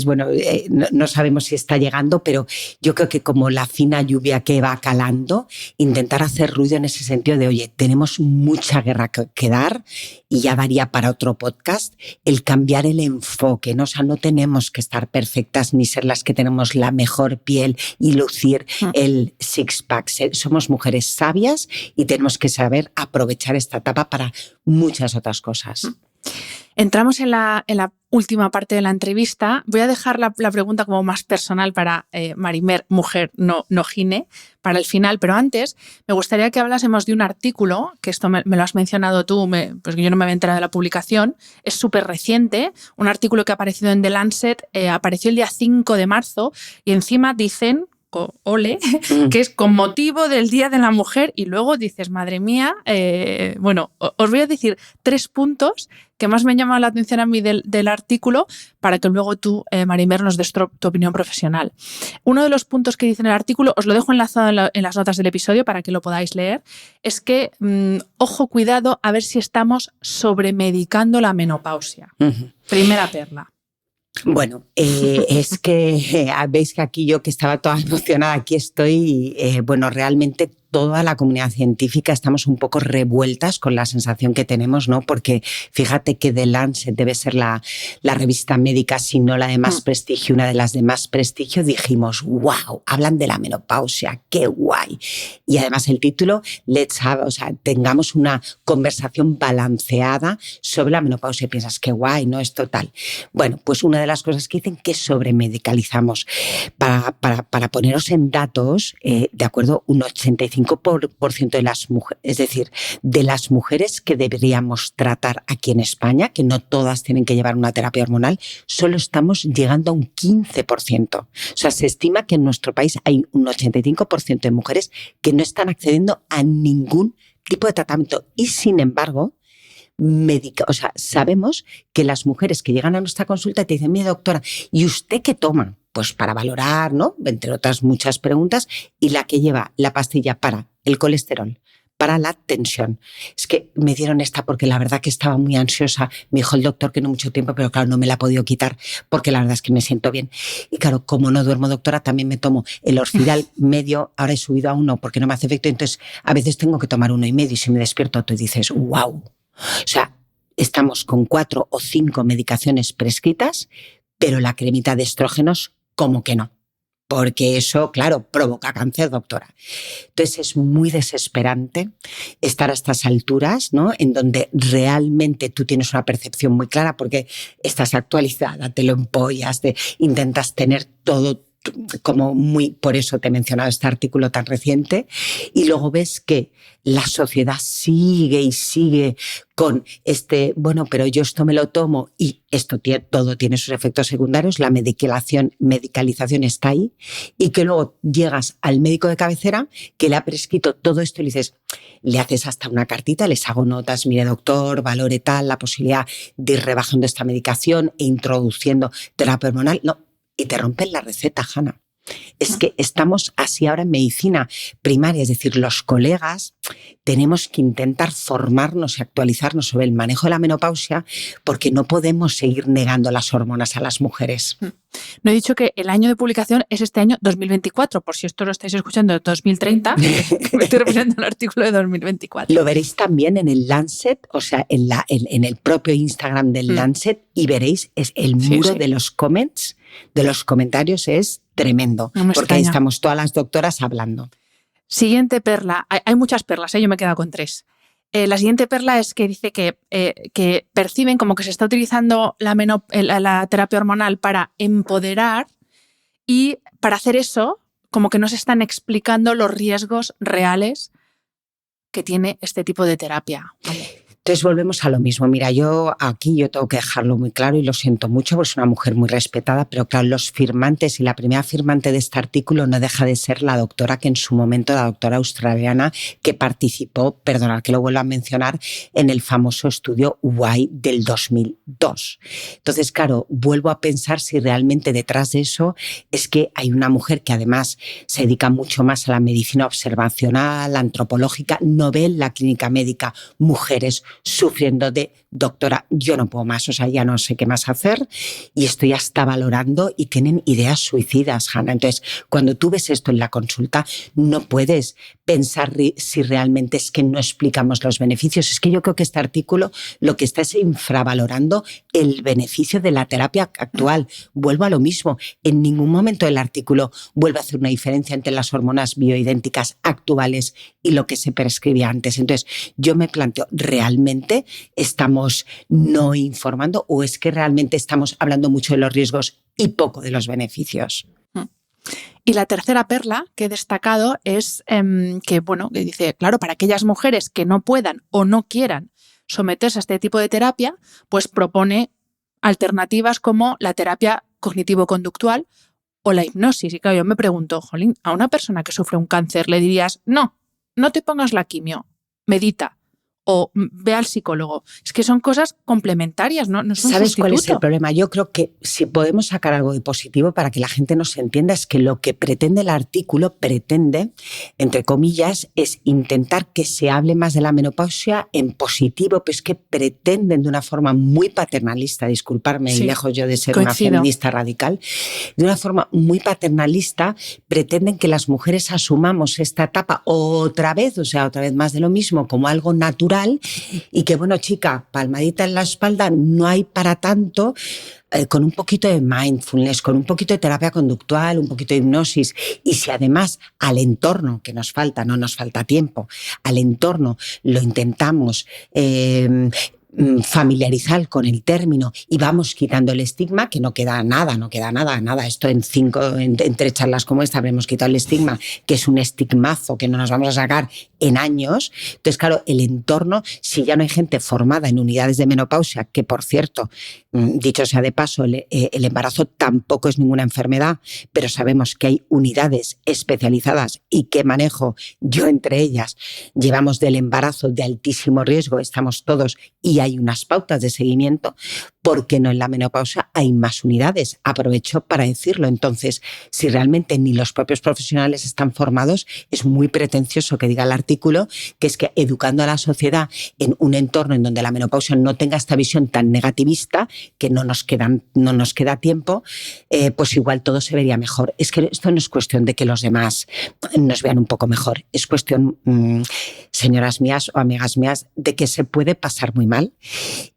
bueno, no sabemos si está llegando, pero yo creo que como la fina lluvia que va calando, intentar hacer ruido en ese sentido de, oye, tenemos mucha guerra que dar y ya daría para otro podcast el cambiar el enfoque, ¿no? O sea, no tenemos que estar perfectas ni ser las que tenemos la mejor piel y lucir el six-pack. Somos mujeres sabias y tenemos que saber aprovechar esta etapa para muchas otras cosas. Entramos en la última parte de la entrevista. Voy a dejar la pregunta como más personal para Marimer, mujer, no gine, para el final. Pero antes me gustaría que hablásemos de un artículo, que esto me lo has mencionado tú, pues yo no me había enterado de la publicación. Es súper reciente, un artículo que ha aparecido en The Lancet, apareció el día 5 de marzo y encima dicen... ole, que es con motivo del Día de la Mujer, y luego dices, madre mía, bueno, os voy a decir 3 puntos que más me han llamado la atención a mí del artículo para que luego tú, Marimer, nos des tu opinión profesional. Uno de los puntos que dice en el artículo, os lo dejo enlazado en las notas del episodio para que lo podáis leer, es que, ojo, cuidado, a ver si estamos sobremedicando la menopausia. Primera perla. Bueno, es que veis que aquí yo que estaba toda emocionada, aquí estoy, bueno, realmente toda la comunidad científica estamos un poco revueltas con la sensación que tenemos, ¿no? Porque fíjate que The Lancet debe ser la revista médica, si no la de más prestigio, una de las de más prestigio, dijimos, wow, hablan de la menopausia, qué guay. Y además el título, tengamos una conversación balanceada sobre la menopausia, y piensas, qué guay, ¿no? Es total. Bueno, pues una de las cosas que dicen que sobremedicalizamos. Para poneros en datos, de acuerdo, un 85% de las mujeres, es decir, de las mujeres que deberíamos tratar aquí en España, que no todas tienen que llevar una terapia hormonal, solo estamos llegando a un 15%. O sea, se estima que en nuestro país hay un 85% de mujeres que no están accediendo a ningún tipo de tratamiento y, sin embargo, sabemos que las mujeres que llegan a nuestra consulta te dicen, mira, doctora, ¿y usted qué toma? Pues para valorar, ¿no? Entre otras muchas preguntas, y la que lleva la pastilla para el colesterol, para la tensión. Es que me dieron esta porque la verdad que estaba muy ansiosa. Me dijo el doctor que no mucho tiempo, pero claro, no me la he podido quitar porque la verdad es que me siento bien. Y claro, como no duermo, doctora, también me tomo el Orfidal medio. Ahora he subido a 1 porque no me hace efecto. Entonces, a veces tengo que tomar 1,5 y si me despierto tú dices, wow. O sea, estamos con 4 o 5 medicaciones prescritas, pero la cremita de estrógenos, como que no. Porque eso, claro, provoca cáncer, doctora. Entonces es muy desesperante estar a estas alturas, ¿no? En donde realmente tú tienes una percepción muy clara porque estás actualizada, te lo empollas, intentas tener todo como muy, por eso te he mencionado este artículo tan reciente, y luego ves que la sociedad sigue y sigue con bueno, pero yo esto me lo tomo y esto todo tiene sus efectos secundarios, la medicalización está ahí, y que luego llegas al médico de cabecera que le ha prescrito todo esto y le dices, le haces hasta una cartita, les hago notas, mire doctor, valore tal, la posibilidad de ir rebajando esta medicación e introduciendo terapia hormonal, no. Y te rompen la receta, Hanna. Es que estamos así ahora en medicina primaria, es decir, los colegas tenemos que intentar formarnos y actualizarnos sobre el manejo de la menopausia porque no podemos seguir negando las hormonas a las mujeres. No he dicho que el año de publicación es este año 2024, por si esto lo estáis escuchando de 2030, me estoy refiriendo al artículo de 2024. Lo veréis también en el Lancet, o sea, en el propio Instagram del Lancet, y veréis es el muro de los comments, de los comentarios es tremendo, no porque ahí estamos todas las doctoras hablando. Siguiente perla, hay muchas perlas, yo me he quedado con 3. La siguiente perla es que dice que perciben como que se está utilizando la terapia hormonal para empoderar, y para hacer eso como que no se están explicando los riesgos reales que tiene este tipo de terapia. Entonces volvemos a lo mismo. Mira, yo tengo que dejarlo muy claro y lo siento mucho porque soy una mujer muy respetada, pero claro, los firmantes y la primera firmante de este artículo no deja de ser la doctora que en su momento, la doctora australiana que participó, perdonad que lo vuelva a mencionar, en el famoso estudio Y del 2002. Entonces, claro, vuelvo a pensar si realmente detrás de eso es que hay una mujer que además se dedica mucho más a la medicina observacional, antropológica, no ve en la clínica médica mujeres sufriendo de doctora, yo no puedo más, o sea, ya no sé qué más hacer y estoy hasta valorando y tienen ideas suicidas, Hanna. Entonces, cuando tú ves esto en la consulta, no puedes pensar si realmente es que no explicamos los beneficios. Es que yo creo que este artículo lo que está es infravalorando el beneficio de la terapia actual. Vuelvo a lo mismo, en ningún momento del artículo vuelve a hacer una diferencia entre las hormonas bioidénticas actuales y lo que se prescribía antes. Entonces, yo me planteo, ¿realmente estamos no informando o es que realmente estamos hablando mucho de los riesgos y poco de los beneficios? Y la tercera perla que he destacado es que dice, claro, para aquellas mujeres que no puedan o no quieran someterse a este tipo de terapia, pues propone alternativas como la terapia cognitivo-conductual o la hipnosis. Y claro, yo me pregunto, jolín, a una persona que sufre un cáncer le dirías, no te pongas la quimio, medita o ve al psicólogo. Es que son cosas complementarias, no son ¿Sabes sustituto? cuál es el problema? Yo creo que si podemos sacar algo de positivo para que la gente nos entienda es que lo que pretende el artículo, entre comillas, es intentar que se hable más de la menopausia en positivo, pues que pretenden de una forma muy paternalista, disculparme, y lejos yo de ser una feminista radical, de una forma muy paternalista, pretenden que las mujeres asumamos esta etapa otra vez más de lo mismo, como algo natural, y que, bueno, chica, palmadita en la espalda, no hay para tanto, con un poquito de mindfulness, con un poquito de terapia conductual, un poquito de hipnosis, y si además al entorno, que nos falta, no nos falta tiempo, al entorno lo intentamos familiarizar con el término y vamos quitando el estigma, que no queda nada. Esto en 3 charlas como esta habremos quitado el estigma, que es un estigmazo que no nos vamos a sacar en años. Entonces, claro, el entorno, si ya no hay gente formada en unidades de menopausia, que por cierto, dicho sea de paso, el embarazo tampoco es ninguna enfermedad, pero sabemos que hay unidades especializadas y que manejo yo entre ellas, llevamos del embarazo de altísimo riesgo, estamos todos y hay unas pautas de seguimiento, ¿por qué no en la menopausia hay más unidades? Aprovecho para decirlo. Entonces, si realmente ni los propios profesionales están formados, es muy pretencioso que diga el artículo que es que educando a la sociedad en un entorno en donde la menopausia no tenga esta visión tan negativista, que no nos queda tiempo, pues igual todo se vería mejor. Es que esto no es cuestión de que los demás nos vean un poco mejor, es cuestión, señoras mías o amigas mías, de que se puede pasar muy mal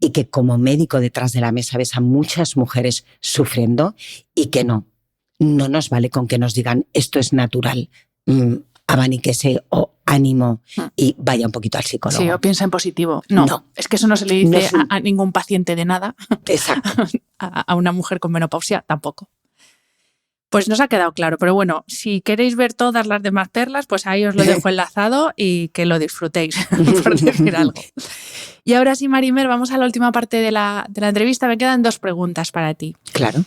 y que como médico detrás de la mesa ves a muchas mujeres sufriendo y que no nos vale con que nos digan esto es natural, abaníquese o ánimo y vaya un poquito al psicólogo. Sí, o piensa en positivo. No, es que eso no se le dice a ningún paciente de nada. Exacto. A una mujer con menopausia tampoco. Pues nos ha quedado claro, pero bueno, si queréis ver todas las demás perlas, pues ahí os lo dejo enlazado y que lo disfrutéis, por decir algo. Y ahora sí, Mari-Mer, vamos a la última parte de la entrevista. Me quedan 2 preguntas para ti. Claro.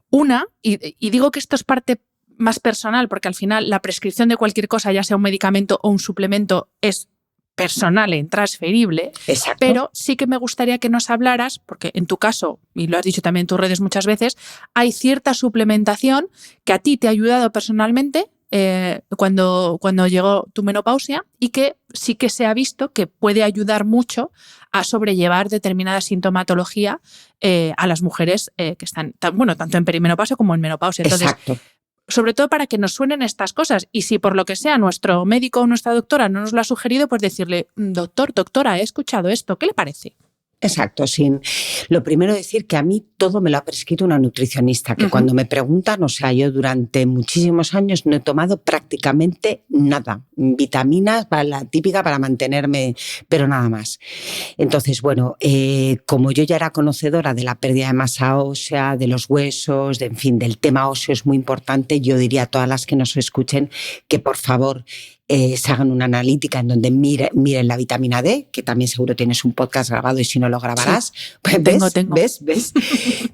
Una, y digo que esto es parte más personal, porque al final la prescripción de cualquier cosa, ya sea un medicamento o un suplemento, es personal e intransferible. Exacto. Pero sí que me gustaría que nos hablaras, porque en tu caso, y lo has dicho también en tus redes muchas veces, hay cierta suplementación que a ti te ha ayudado personalmente cuando llegó tu menopausia y que sí que se ha visto que puede ayudar mucho a sobrellevar determinada sintomatología a las mujeres que están, tanto en perimenopausia como en menopausia. Entonces, exacto. Sobre todo para que nos suenen estas cosas. Y si por lo que sea nuestro médico o nuestra doctora no nos lo ha sugerido, pues decirle, doctora, he escuchado esto, ¿qué le parece? Exacto, lo primero decir que a mí todo me lo ha prescrito una nutricionista, que cuando me preguntan, o sea, yo durante muchísimos años no he tomado prácticamente nada, vitaminas, la típica para mantenerme, pero nada más. Entonces, bueno, como yo ya era conocedora de la pérdida de masa ósea, de los huesos, en fin, del tema óseo es muy importante, yo diría a todas las que nos escuchen que por favor se hagan una analítica en donde miren la vitamina D, que también seguro tienes un podcast grabado y si no lo grabarás, sí. Pues tengo. ¿Ves?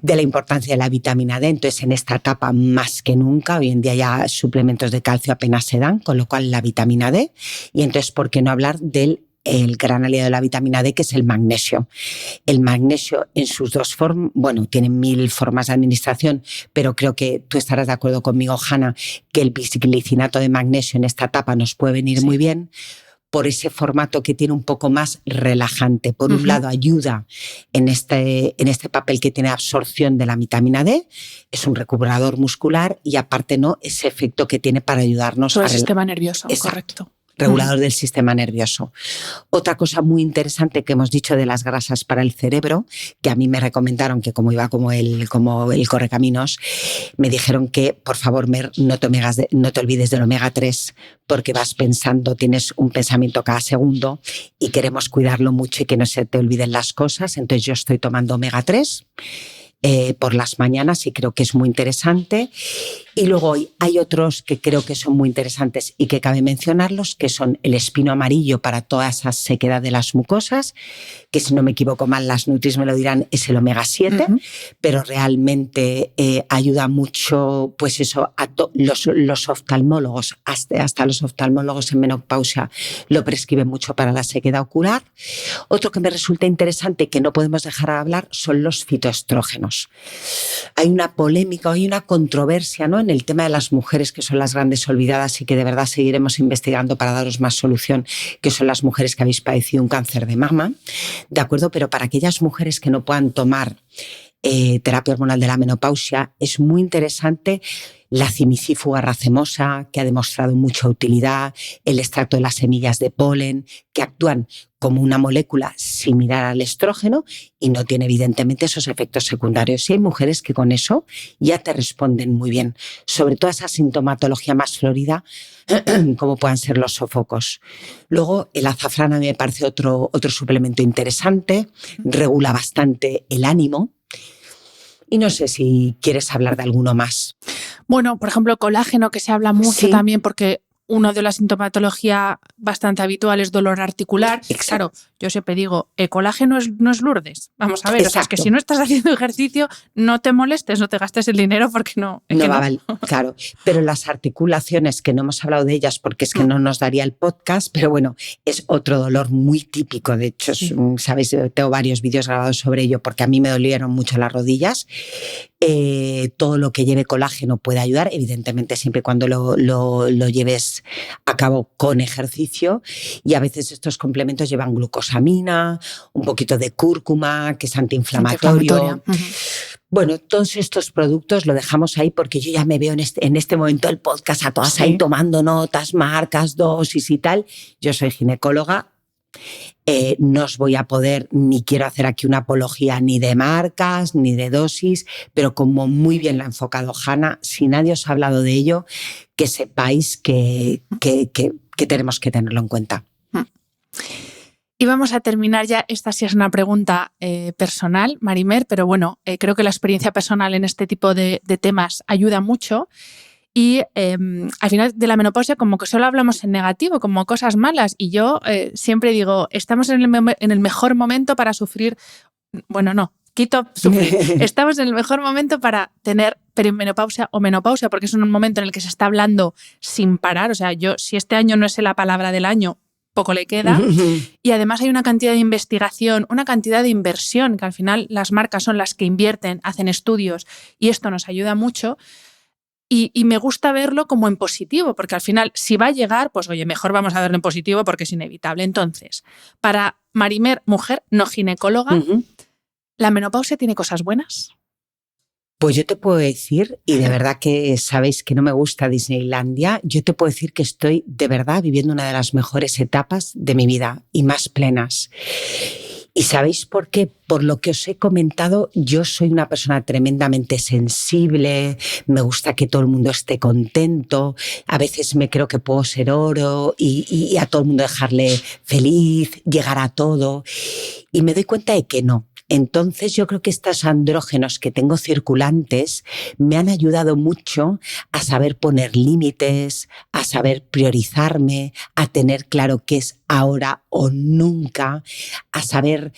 De la importancia de la vitamina D. Entonces, en esta etapa más que nunca, hoy en día ya suplementos de calcio apenas se dan, con lo cual la vitamina D. Y entonces, ¿por qué no hablar del gran aliado de la vitamina D, que es el magnesio? El magnesio en sus 2 formas, tiene 1000 formas de administración, pero creo que tú estarás de acuerdo conmigo, Hanna, que el bisglicinato de magnesio en esta etapa nos puede venir muy bien por ese formato que tiene un poco más relajante. Por un lado, ayuda en este papel que tiene absorción de la vitamina D, es un recuperador muscular y aparte ese efecto que tiene para ayudarnos al sistema nervioso, exacto. Correcto. Regulador del sistema nervioso. Otra cosa muy interesante que hemos dicho de las grasas para el cerebro, que a mí me recomendaron que como iba como el correcaminos, me dijeron que por favor no te olvides del omega 3 porque vas pensando, tienes un pensamiento cada segundo y queremos cuidarlo mucho y que no se te olviden las cosas. Entonces yo estoy tomando omega 3 por las mañanas y creo que es muy interesante. Y luego hay otros que creo que son muy interesantes y que cabe mencionarlos, que son el espino amarillo para toda esa sequedad de las mucosas, que si no me equivoco mal, las nutris me lo dirán, es el omega 7, pero realmente ayuda mucho, pues eso, a los oftalmólogos, hasta los oftalmólogos en menopausia lo prescriben mucho para la sequedad ocular. Otro que me resulta interesante que no podemos dejar de hablar son los fitoestrógenos. Hay una polémica, hay una controversia, ¿no?, en el tema de las mujeres que son las grandes olvidadas y que de verdad seguiremos investigando para daros más solución, que son las mujeres que habéis padecido un cáncer de mama, ¿de acuerdo? Pero para aquellas mujeres que no puedan tomar terapia hormonal de la menopausia, es muy interesante la cimicífuga racemosa, que ha demostrado mucha utilidad, el extracto de las semillas de polen, que actúan como una molécula similar al estrógeno y no tiene evidentemente esos efectos secundarios. Y hay mujeres que con eso ya te responden muy bien, sobre todo esa sintomatología más florida, como puedan ser los sofocos. Luego, el azafrán a mí me parece otro suplemento interesante, regula bastante el ánimo. Y no sé si quieres hablar de alguno más. Bueno, por ejemplo, colágeno, que se habla mucho también porque uno de la sintomatología bastante habitual es dolor articular. Exacto. Claro, yo siempre digo, colágeno no es Lourdes. Vamos a ver, o sea, es que si no estás haciendo ejercicio, no te molestes, no te gastes el dinero porque no. No va a valer, claro. Pero las articulaciones, que no hemos hablado de ellas porque es que no nos daría el podcast, pero bueno, es otro dolor muy típico. De hecho, sabéis, tengo varios vídeos grabados sobre ello porque a mí me dolieron mucho las rodillas. Todo lo que lleve colágeno puede ayudar, evidentemente siempre y cuando lo lleves a cabo con ejercicio, y a veces estos complementos llevan glucosamina, un poquito de cúrcuma, que es antiinflamatorio. Bueno, todos estos productos lo dejamos ahí porque yo ya me veo en este momento del podcast a todas ahí tomando notas, marcas, dosis y tal. Yo soy ginecóloga. No os voy a poder, ni quiero hacer aquí una apología ni de marcas, ni de dosis, pero como muy bien lo ha enfocado Hanna, si nadie os ha hablado de ello, que sepáis que tenemos que tenerlo en cuenta. Y vamos a terminar ya, esta sí es una pregunta personal, Marimer, pero bueno, creo que la experiencia personal en este tipo de temas ayuda mucho. Y al final de la menopausia como que solo hablamos en negativo, como cosas malas. Y yo siempre digo, estamos en el mejor momento para sufrir. Bueno, no, quito sufrir. Estamos en el mejor momento para tener perimenopausia o menopausia, porque es un momento en el que se está hablando sin parar. O sea, si este año no es la palabra del año, poco le queda. Y además hay una cantidad de investigación, una cantidad de inversión, que al final las marcas son las que invierten, hacen estudios, y esto nos ayuda mucho. Y me gusta verlo como en positivo, porque al final, si va a llegar, pues oye, mejor vamos a verlo en positivo porque es inevitable. Entonces, para Marimer, mujer no ginecóloga, ¿la menopausia tiene cosas buenas? Pues yo te puedo decir, y de verdad que sabéis que no me gusta Disneylandia, yo te puedo decir que estoy de verdad viviendo una de las mejores etapas de mi vida y más plenas. ¿Y sabéis por qué? Por lo que os he comentado, yo soy una persona tremendamente sensible, me gusta que todo el mundo esté contento, a veces me creo que puedo ser oro y a todo el mundo dejarle feliz, llegar a todo, y me doy cuenta de que no. Entonces yo creo que estos andrógenos que tengo circulantes me han ayudado mucho a saber poner límites, a saber priorizarme, a tener claro qué es ahora o nunca, a saber...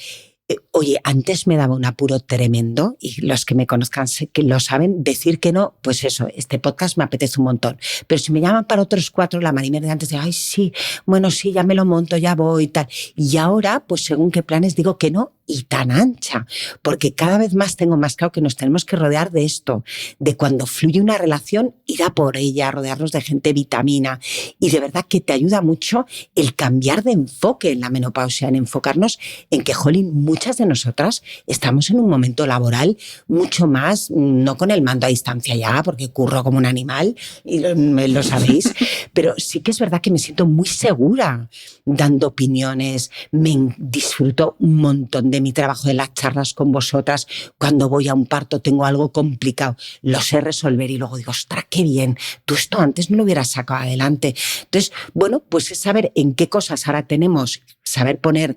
Oye, antes me daba un apuro tremendo, y los que me conozcan que lo saben, decir que no, pues eso, este podcast me apetece un montón. Pero si me llaman para otros 4, la Marimer de antes de, ay, sí, bueno, sí, ya me lo monto, ya voy y tal. Y ahora, pues según qué planes digo que no, y tan ancha, porque cada vez más tengo más claro que nos tenemos que rodear de esto, de cuando fluye una relación, ir a por ella, rodearnos de gente vitamina, y de verdad que te ayuda mucho el cambiar de enfoque en la menopausia, en enfocarnos en que, jolín, muchas de nosotras estamos en un momento laboral mucho más, no con el mando a distancia ya, porque curro como un animal, y lo sabéis, pero sí que es verdad que me siento muy segura dando opiniones, disfruto un montón de mi trabajo, de las charlas con vosotras. Cuando voy a un parto tengo algo complicado, lo sé resolver y luego digo, ostras, qué bien, tú esto antes no lo hubieras sacado adelante. Entonces, bueno, pues es saber en qué cosas ahora tenemos, saber poner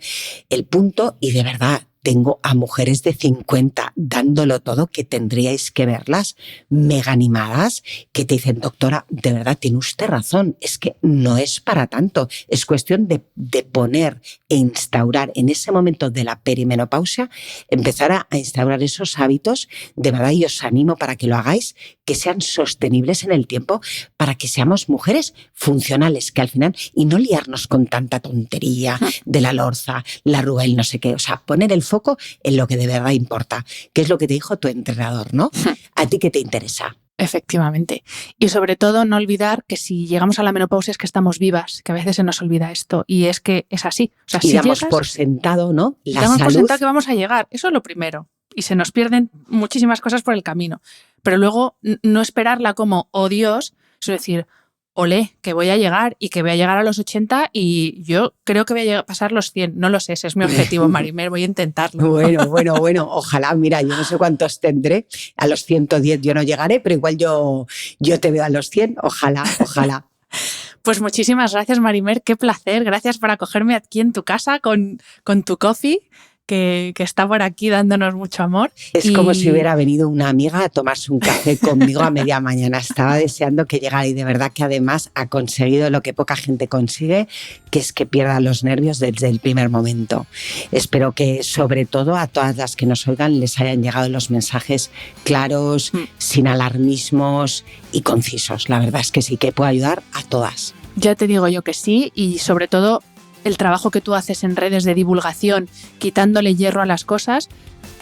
el punto, y de verdad tengo a mujeres de 50 dándolo todo, que tendríais que verlas, mega animadas, que te dicen, doctora, de verdad tiene usted razón, es que no es para tanto, es cuestión de poner e instaurar en ese momento de la perimenopausia, empezar a instaurar esos hábitos, de verdad, y os animo para que lo hagáis, que sean sostenibles en el tiempo, para que seamos mujeres funcionales, que al final, y no liarnos con tanta tontería de la lorza, la arruga y no sé qué, o sea, poner el foco en lo que de verdad importa, que es lo que te dijo tu entrenador, ¿no? ¿A ti qué te interesa? Efectivamente. Y sobre todo no olvidar que si llegamos a la menopausia es que estamos vivas, que a veces se nos olvida esto, y es que es así. O sea, y si damos llegas, por sentado, ¿no? La damos salud. por sentado que vamos a llegar, eso es lo primero. Y se nos pierden muchísimas cosas por el camino. Pero luego no esperarla como, oh Dios, es decir, olé, que voy a llegar y que voy a llegar a los 80 y yo creo que voy a pasar los 100. No lo sé, ese es mi objetivo, Marimer, voy a intentarlo. Bueno, ojalá, mira, yo no sé cuántos tendré, a los 110 yo no llegaré, pero igual yo te veo a los 100, ojalá. Pues muchísimas gracias, Marimer, qué placer, gracias por acogerme aquí en tu casa con tu coffee. que está por aquí dándonos mucho amor. Es como si hubiera venido una amiga a tomarse un café conmigo a media mañana. Estaba deseando que llegara y de verdad que además ha conseguido lo que poca gente consigue, que es que pierda los nervios desde el primer momento. Espero que sobre todo a todas las que nos oigan les hayan llegado los mensajes claros, sin alarmismos y concisos. La verdad es que sí, que puede ayudar a todas. Ya te digo yo que sí, y sobre todo el trabajo que tú haces en redes de divulgación, quitándole hierro a las cosas,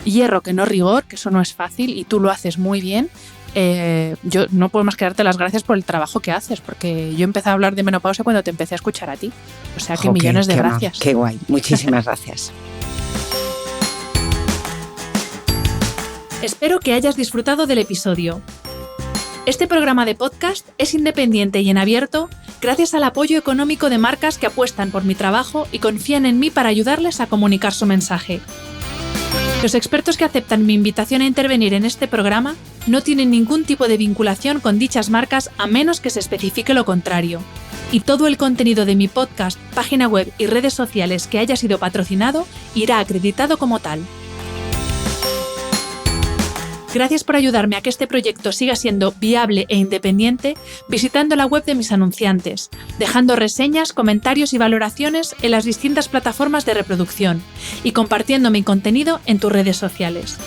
hierro que no rigor, que eso no es fácil y tú lo haces muy bien. Yo no puedo más que darte las gracias por el trabajo que haces, porque yo empecé a hablar de menopausia cuando te empecé a escuchar a ti. O sea que millones de gracias. Qué guay, muchísimas gracias. Espero que hayas disfrutado del episodio. Este programa de podcast es independiente y en abierto gracias al apoyo económico de marcas que apuestan por mi trabajo y confían en mí para ayudarles a comunicar su mensaje. Los expertos que aceptan mi invitación a intervenir en este programa no tienen ningún tipo de vinculación con dichas marcas a menos que se especifique lo contrario. Y todo el contenido de mi podcast, página web y redes sociales que haya sido patrocinado irá acreditado como tal. Gracias por ayudarme a que este proyecto siga siendo viable e independiente visitando la web de mis anunciantes, dejando reseñas, comentarios y valoraciones en las distintas plataformas de reproducción y compartiendo mi contenido en tus redes sociales.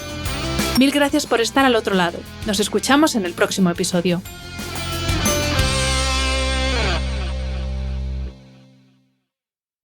Mil gracias por estar al otro lado. Nos escuchamos en el próximo episodio.